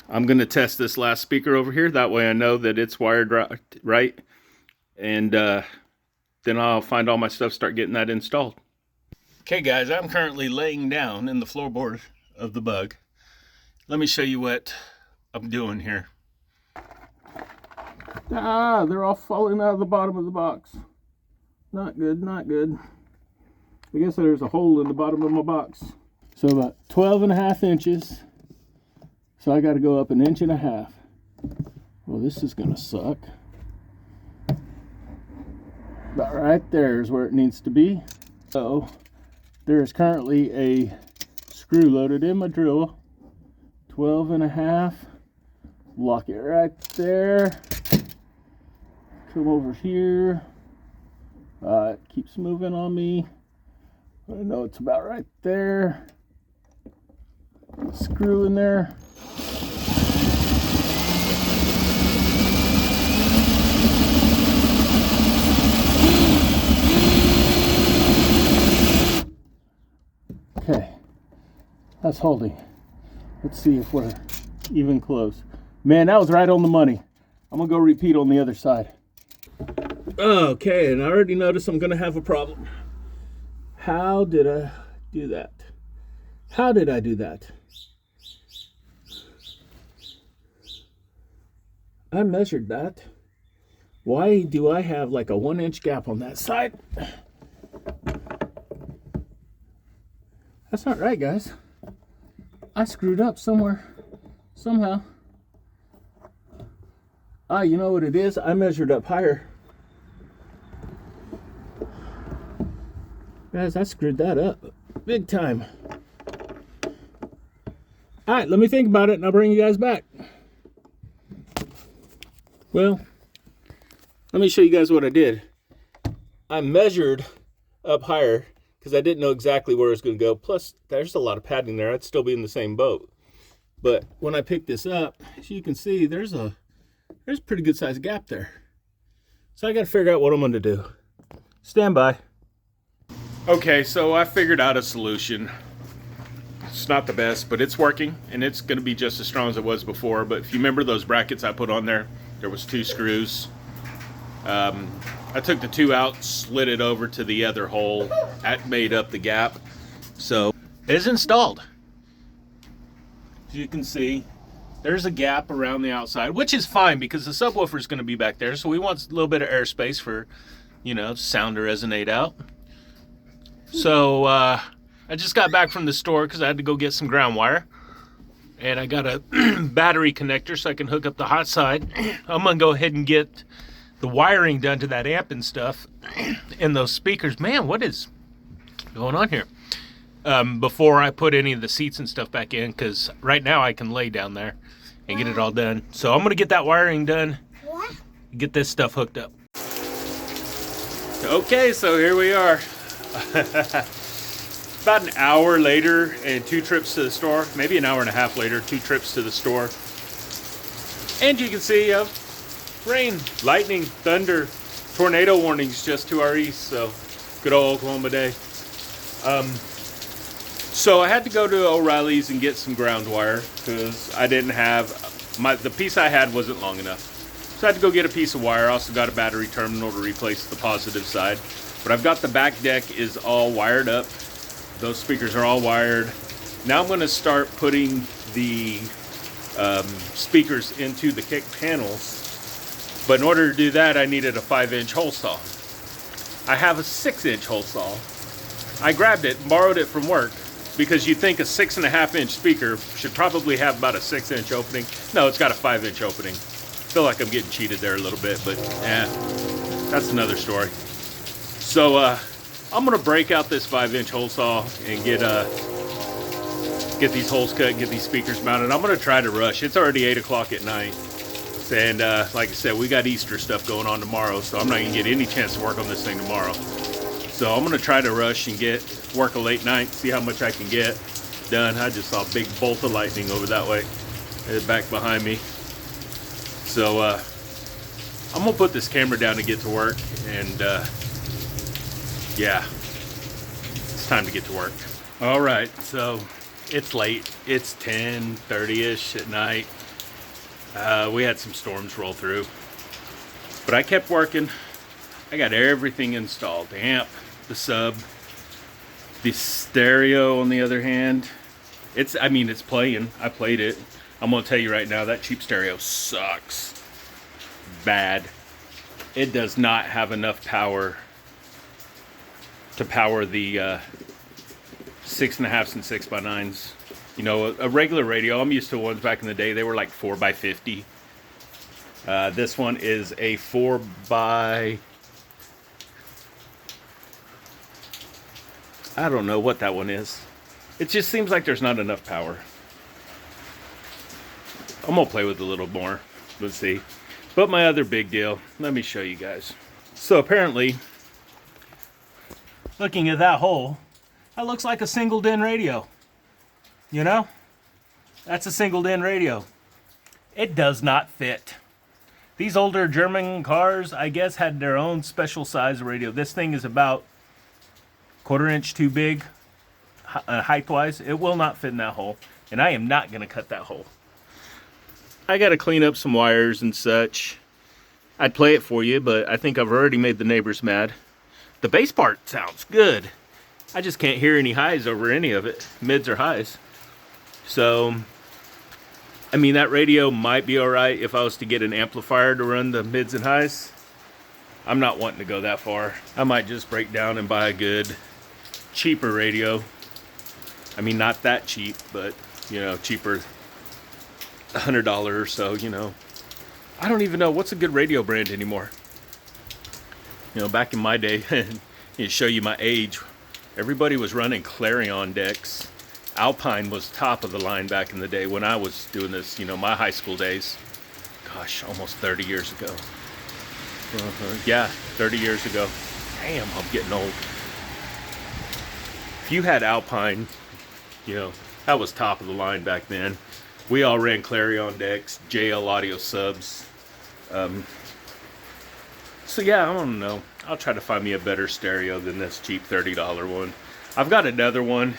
I'm going to test this last speaker over here. That way I know that it's wired right. And then I'll find all my stuff, start getting that installed. Okay guys, I'm currently laying down in the floorboard of the Bug. Let me show you what I'm doing here. Ah, they're all falling out of the bottom of the box. Not good, not good. I guess there's a hole in the bottom of my box. So about 12.5 inches. So I got to go up 1.5 inches. Well, this is going to suck. About right there is where it needs to be. So there is currently a screw loaded in my drill. 12.5. Lock it right there. Come over here. It keeps moving on me. I know it's about right there. Screw in there. Okay, that's holding. Let's see if we're even close. Man, that was right on the money. I'm gonna go repeat on the other side. Okay, and I already noticed I'm gonna have a problem. How did I do that? How did I do that? I measured that. Why do I have like a 1-inch gap on that side? That's not right, guys. I screwed up somewhere, somehow. Ah, you know what it is? I measured up higher. Guys, I screwed that up big time. All right, let me think about it and I'll bring you guys back. Well, let me show you guys what I did. I measured up higher because I didn't know exactly where it was going to go. Plus, there's a lot of padding there. I'd still be in the same boat. But when I picked this up, as you can see, there's a pretty good sized gap there. So I got to figure out what I'm going to do. Stand by. Okay, so I figured out a solution. It's not the best, but it's working, and it's going to be just as strong as it was before. But if you remember those brackets I put on there, there was 2 screws. I took the 2 out, slid it over to the other hole. That made up the gap. So it's installed. As you can see, there's a gap around the outside, which is fine because the subwoofer is going to be back there. So we want a little bit of airspace for, you know, sound to resonate out. So I just got back from the store because I had to go get some ground wire. And I got a battery connector so I can hook up the hot side. I'm going to go ahead and get the wiring done to that amp and stuff. And those speakers, man, what is going on here? Before I put any of the seats and stuff back in, because right now I can lay down there and get it all done. So I'm going to get that wiring done, get this stuff hooked up. Okay, so here we are. About an hour later and 2 trips to the store, maybe an hour and a half later, 2 trips to the store. And you can see rain, lightning, thunder, tornado warnings just to our east. So good old Oklahoma day. So I had to go to O'Reilly's and get some ground wire because I didn't have the piece I had wasn't long enough. So I had to go get a piece of wire. I also got a battery terminal to replace the positive side. But I've got the back deck is all wired up. Those speakers are all wired. Now I'm going to start putting the speakers into the kick panels. But in order to do that, I needed a 5-inch hole saw. I have a 6-inch hole saw. I grabbed it, borrowed it from work, because you'd think a 6.5-inch speaker should probably have about a 6-inch opening. No, it's got a 5-inch opening. Feel like I'm getting cheated there a little bit, but that's another story. So I'm gonna break out this 5-inch hole saw and get these holes cut, get these speakers mounted. I'm gonna try to rush. It's already 8 o'clock at night, and like I said, we got Easter stuff going on tomorrow, so I'm not gonna get any chance to work on this thing tomorrow. So I'm gonna try to rush and work a late night, see how much I can get done. I just saw a big bolt of lightning over that way, back behind me. So I'm gonna put this camera down to get to work, and yeah, it's time to get to work. All right, so it's late. It's 10:30ish at night. We had some storms roll through, but I kept working. I got everything installed: the amp, the sub, the stereo. On the other hand, it's playing. I played it. I'm gonna tell you right now, that cheap stereo sucks bad. It does not have enough power to power the 6.5s and 6x9s. You know, a regular radio, I'm used to ones back in the day, they were like 4x50. This one is a 4x, I don't know what that one is. It just seems like there's not enough power. I'm gonna play with it a little more. Let's see. But my other big deal, let me show you guys. So apparently, looking at that hole, that looks like a single DIN radio. You know? That's a single DIN radio. It does not fit. These older German cars, I guess, had their own special size radio. This thing is about 1/4 inch too big, height-wise. It will not fit in that hole, and I am not going to cut that hole. I got to clean up some wires and such. I'd play it for you, but I think I've already made the neighbors mad. The bass part sounds good. I just can't hear any highs over any of it, mids or highs. So, I mean, that radio might be all right if I was to get an amplifier to run the mids and highs. I'm not wanting to go that far. I might just break down and buy a good, cheaper radio. I mean, not that cheap, but, you know, cheaper, $100 or so, you know. I don't even know what's a good radio brand anymore. You know, back in my day, to show you my age, everybody was running Clarion decks. Alpine was top of the line back in the day when I was doing this, you know, my high school days. Gosh, almost 30 years ago. Yeah, 30 years ago. Damn, I'm getting old. If you had Alpine, you know, that was top of the line back then. We all ran Clarion decks, JL audio subs. So yeah, I don't know. I'll try to find me a better stereo than this cheap $30 one. I've got another one,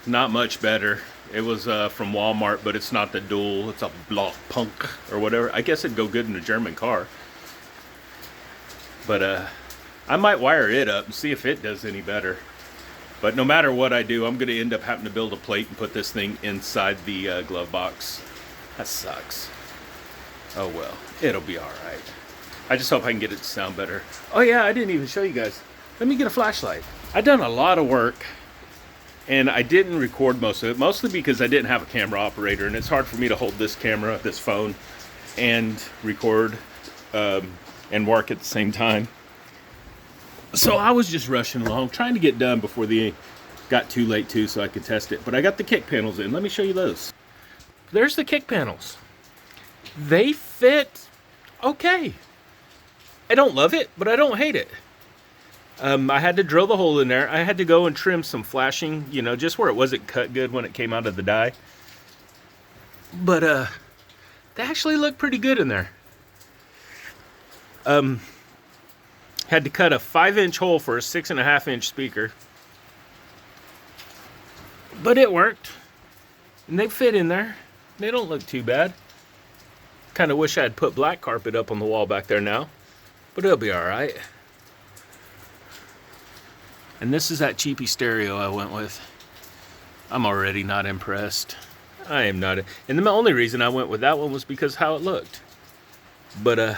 not much better. It was from Walmart, but it's not the dual. It's a Block Punk or whatever. I guess it'd go good in a German car. But I might wire it up and see if it does any better. But no matter what I do, I'm going to end up having to build a plate and put this thing inside the glove box. That sucks. Oh well, it'll be alright. I just hope I can get it to sound better. Oh yeah, I didn't even show you guys. Let me get a flashlight. I've done a lot of work, and I didn't record most of it, mostly because I didn't have a camera operator, and it's hard for me to hold this camera, this phone, and record and work at the same time. So I was just rushing along, trying to get done before the got too late too, so I could test it. But I got the kick panels in. Let me show you those. There's the kick panels. They fit okay. I don't love it, but I don't hate it. I had to drill the hole in there. I had to go and trim some flashing, you know, just where it wasn't cut good when it came out of the die. But they actually look pretty good in there. Had to cut a 5-inch hole for a 6.5-inch speaker. But it worked. And they fit in there. They don't look too bad. Kind of wish I had put black carpet up on the wall back there now. But it'll be alright. And this is that cheapy stereo I went with. I'm already not impressed. I am not. And the only reason I went with that one was because how it looked. But,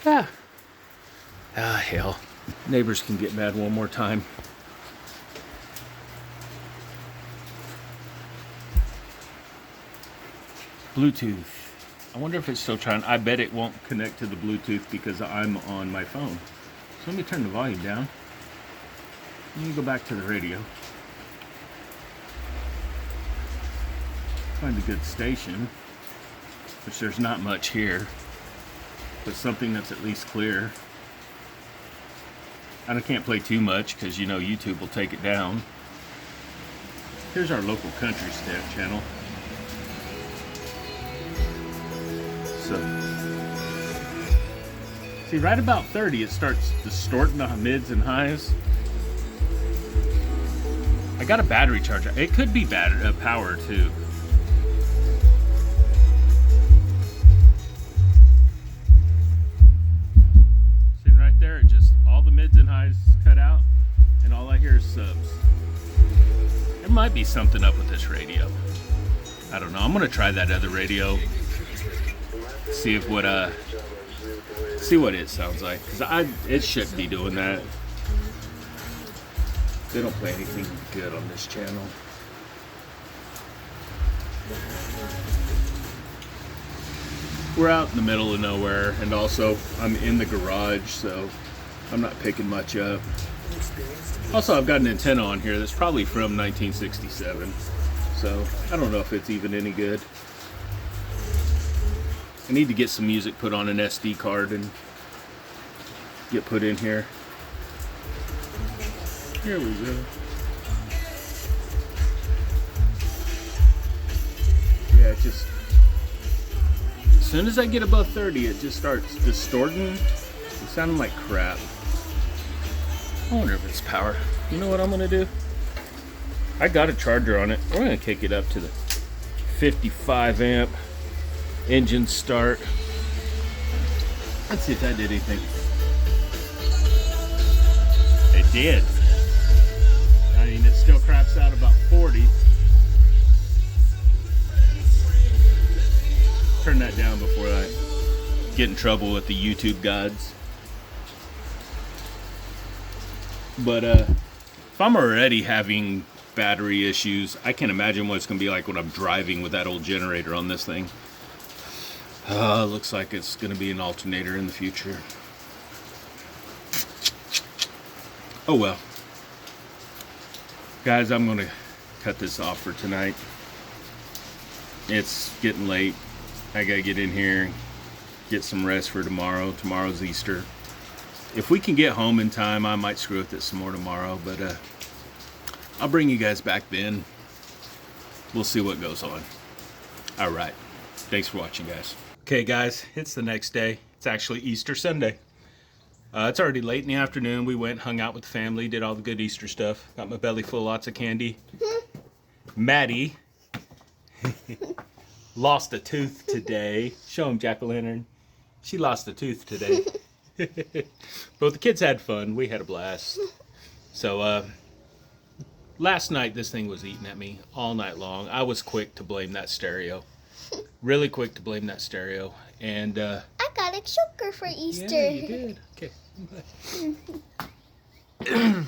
yeah. Ah, hell. Neighbors can get mad one more time. Bluetooth. I wonder if it's still trying. I bet it won't connect to the Bluetooth because I'm on my phone. So let me turn the volume down. Let me go back to the radio. Find a good station, which there's not much here, but something that's at least clear. And I can't play too much because you know YouTube will take it down. Here's our local country channel. So, see, right about 30, it starts distorting the mids and highs. I got a battery charger. It could be power too. See, right there, it just all the mids and highs cut out, and all I hear is subs. There might be something up with this radio. I don't know. I'm gonna try that other radio. See if see what it sounds like, because it shouldn't be doing that. They don't play anything good on this channel. We're out in the middle of nowhere, and also I'm in the garage, so I'm not picking much up. Also, I've got an antenna on here that's probably from 1967, so I don't know if it's even any good. I need to get some music put on an SD card and get put in here. Here we go. Yeah, it just, as soon as I get above 30, it just starts distorting. It's sounding like crap. I wonder if it's power. You know what I'm gonna do? I got a charger on it. We're gonna kick it up to the 55 amp. Engine start. Let's see if that did anything. It did. I mean, it still craps out about 40. Turn that down before I get in trouble with the YouTube gods. But if I'm already having battery issues, I can't imagine what it's going to be like when I'm driving with that old generator on this thing. Looks like it's going to be an alternator in the future. Oh well. Guys, I'm going to cut this off for tonight. It's getting late. I got to get in here, get some rest for tomorrow. Tomorrow's Easter. If we can get home in time, I might screw with it some more tomorrow, but I'll bring you guys back then. We'll see what goes on. All right. Thanks for watching, guys. Okay, guys, it's the next day. It's actually Easter Sunday. It's already late in the afternoon. We went, hung out with the family, did all the good Easter stuff. Got my belly full of lots of candy. Maddie lost a tooth today. Show him, Jack-o'-lantern. She lost a tooth today. But the kids had fun. We had a blast. So, last night, this thing was eating at me all night long. I was quick to blame that stereo. Really quick to blame that stereo. And, I got a choker for Easter. yeah, you did. Okay.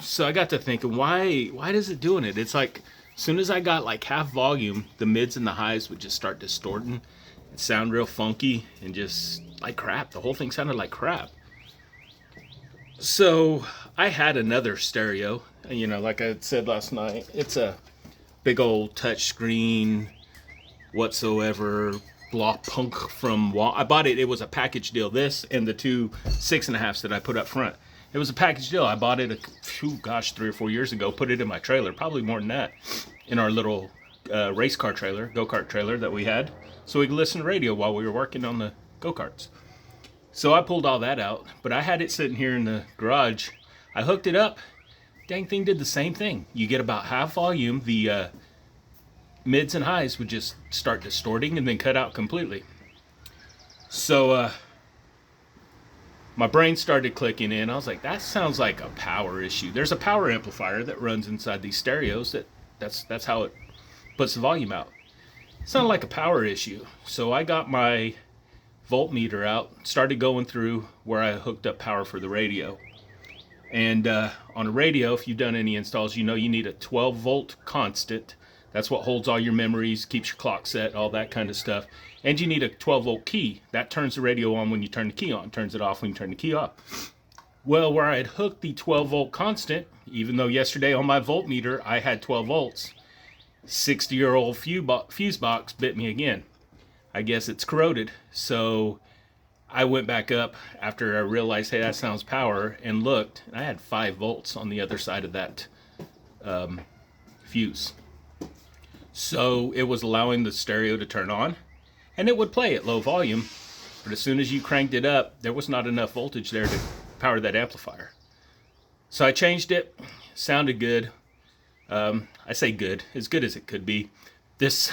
So I got to thinking, why does it doing it? It's like, as soon as I got like half volume, the mids and the highs would just start distorting. It sound real funky and just like crap. The whole thing sounded like crap. So I had another stereo, you know, like I said last night, it's a big old touch screen whatsoever block punk from Wal. I bought it. It was a package deal. This and the two 6.5s that I put up front. It was a package deal. I bought it 3 or 4 years ago. Put it in my trailer, probably more than that, in our little race car trailer, go-kart trailer that we had, so we could listen to radio while we were working on the go-karts. So I pulled all that out, but I had it sitting here in the garage. I hooked it up, dang thing did the same thing. You get about half volume, the mids and highs would just start distorting and then cut out completely. So my brain started clicking in. I was like, that sounds like a power issue. There's a power amplifier that runs inside these stereos that's how it puts the volume out. It sounded like a power issue. So I got my voltmeter out, started going through where I hooked up power for the radio. And on a radio, if you've done any installs, you know you need a 12 volt constant. That's what holds all your memories, keeps your clock set, all that kind of stuff. And you need a 12 volt key. That turns the radio on when you turn the key on, turns it off when you turn the key off. Well, where I had hooked the 12 volt constant, even though yesterday on my voltmeter I had 12 volts, 60-year-old fuse box bit me again. I guess it's corroded. So I went back up after I realized, hey, that sounds power, and looked, and I had 5 volts on the other side of that fuse. So it was allowing the stereo to turn on, and it would play at low volume, but as soon as you cranked it up, there was not enough voltage there to power that amplifier. So I changed it, sounded good. I say good, as good as it could be. This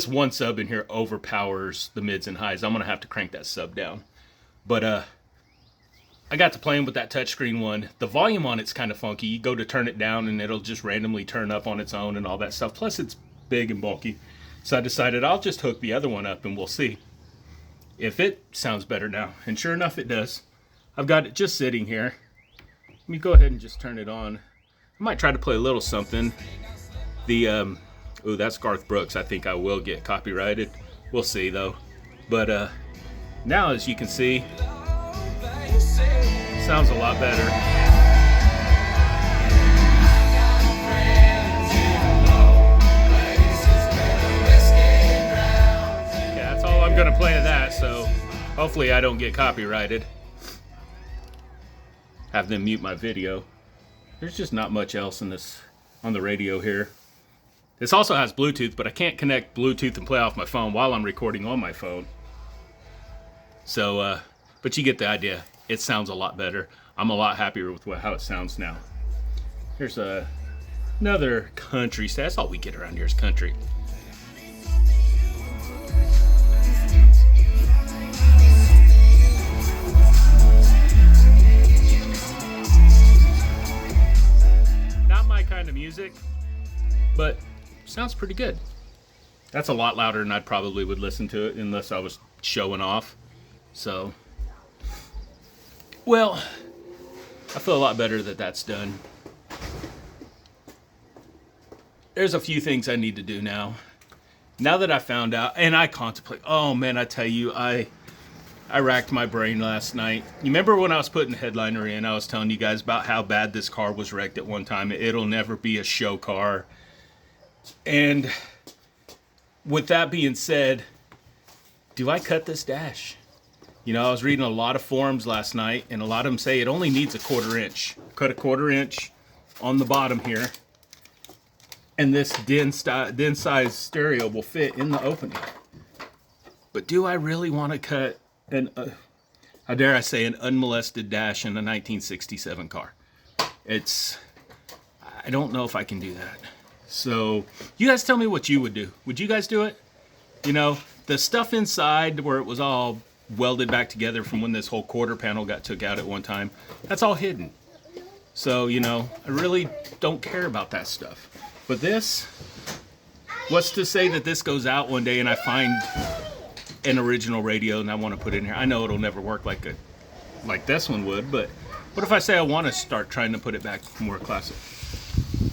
one sub in here overpowers the mids and highs. I'm gonna have to crank that sub down. But I got to playing with that touchscreen one. The volume on it's kind of funky. You go to turn it down and it'll just randomly turn up on its own and all that stuff. Plus it's big and bulky. So I decided I'll just hook the other one up and we'll see if it sounds better now. And sure enough, it does. I've got it just sitting here. Let me go ahead and just turn it on. I might try to play a little something. The ooh, that's Garth Brooks. I think I will get copyrighted. We'll see though. But now, as you can see, sounds a lot better. Yeah, that's all I'm gonna play of that, so hopefully I don't get copyrighted. Have them mute my video. There's just not much else in this on the radio here. This also has Bluetooth, but I can't connect Bluetooth and play off my phone while I'm recording on my phone. So, but you get the idea. It sounds a lot better. I'm a lot happier with how it sounds now. Here's another country. That's all we get around here is country. Not my kind of music, but sounds pretty good. That's a lot louder than I probably would listen to it unless I was showing off. So, well, I feel a lot better that that's done. There's a few things I need to do now. Now that I found out, and I contemplate, oh man, I tell you, I racked my brain last night. You remember when I was putting the headliner in, I was telling you guys about how bad this car was wrecked at one time. It'll never be a show car. And with that being said, do I cut this dash? You know, I was reading a lot of forums last night, and a lot of them say it only needs a 1/4 inch. Cut a 1/4 inch on the bottom here, and this den size stereo will fit in the opening. But do I really want to cut an, how dare I say, an unmolested dash in a 1967 car? I don't know if I can do that. So, you guys tell me what you would do. Would you guys do it? You know, the stuff inside where it was all welded back together from when this whole quarter panel got took out at one time, that's all hidden. So, you know, I really don't care about that stuff. But this, what's to say that this goes out one day and I find an original radio and I want to put it in here? I know it'll never work like this one would, but what if I say I want to start trying to put it back more classic?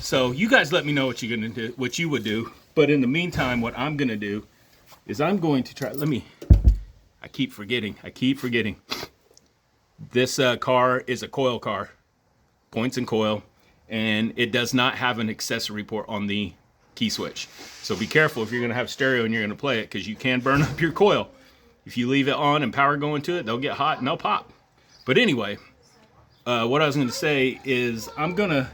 So you guys let me know what you're gonna do, what you would do. But in the meantime, what I'm gonna do is I'm going to try. I keep forgetting. This car is a coil car, points and coil, and it does not have an accessory port on the key switch. So be careful if you're gonna have stereo and you're gonna play it, because you can burn up your coil. If you leave it on and power going to it, they'll get hot and they'll pop. But anyway, what I was gonna say is I'm gonna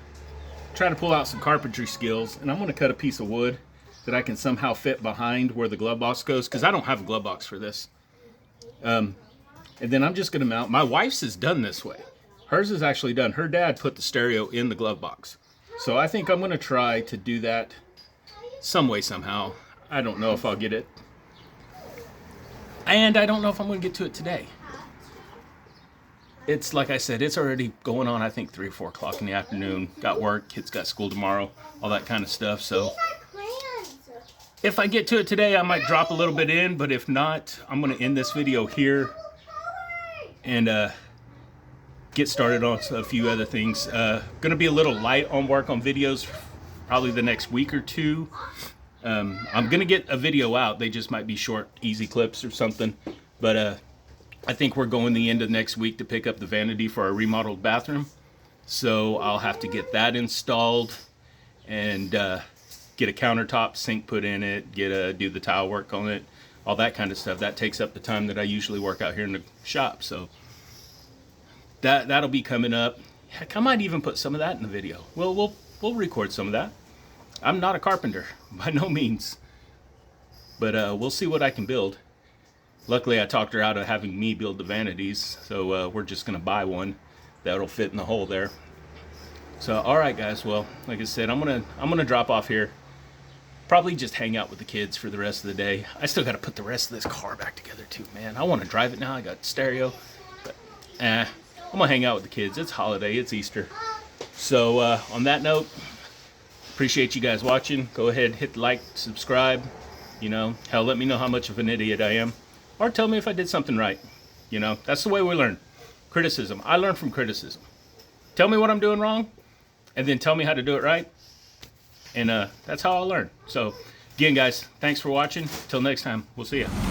try to pull out some carpentry skills, and I'm going to cut a piece of wood that I can somehow fit behind where the glove box goes, because I don't have a glove box for this. And then I'm just going to mount. My wife's is done this way. Hers is actually done. Her dad put the stereo in the glove box. So I think I'm going to try to do that some way, somehow. I don't know if I'll get it. And I don't know if I'm going to get to it today. It's like I said, it's already going on, I think, 3 or 4 o'clock in the afternoon. Got work, kids got school tomorrow, all that kind of stuff. So if I get to it today, I might drop a little bit in. But if not, I'm going to end this video here and get started on a few other things. Going to be a little light on work on videos probably the next week or two. I'm going to get a video out. They just might be short, easy clips or something. But I think we're going the end of next week to pick up the vanity for our remodeled bathroom. So I'll have to get that installed and get a countertop sink put in it, do the tile work on it, all that kind of stuff. That takes up the time that I usually work out here in the shop. So that'll be coming up. Heck, I might even put some of that in the video. We'll record some of that. I'm not a carpenter, by no means. But we'll see what I can build. Luckily, I talked her out of having me build the vanities, so we're just going to buy one that'll fit in the hole there. So, all right, guys. Well, like I said, I'm gonna drop off here. Probably just hang out with the kids for the rest of the day. I still got to put the rest of this car back together too, man. I want to drive it now. I got stereo, but I'm gonna hang out with the kids. It's holiday. It's Easter. So, on that note, appreciate you guys watching. Go ahead, hit the like, subscribe. You know, hell, let me know how much of an idiot I am. Or tell me if I did something right. You know, that's the way we learn. Criticism. I learn from criticism. Tell me what I'm doing wrong, and then tell me how to do it right. And that's how I'll learn. So, again, guys, thanks for watching. Till next time, we'll see ya.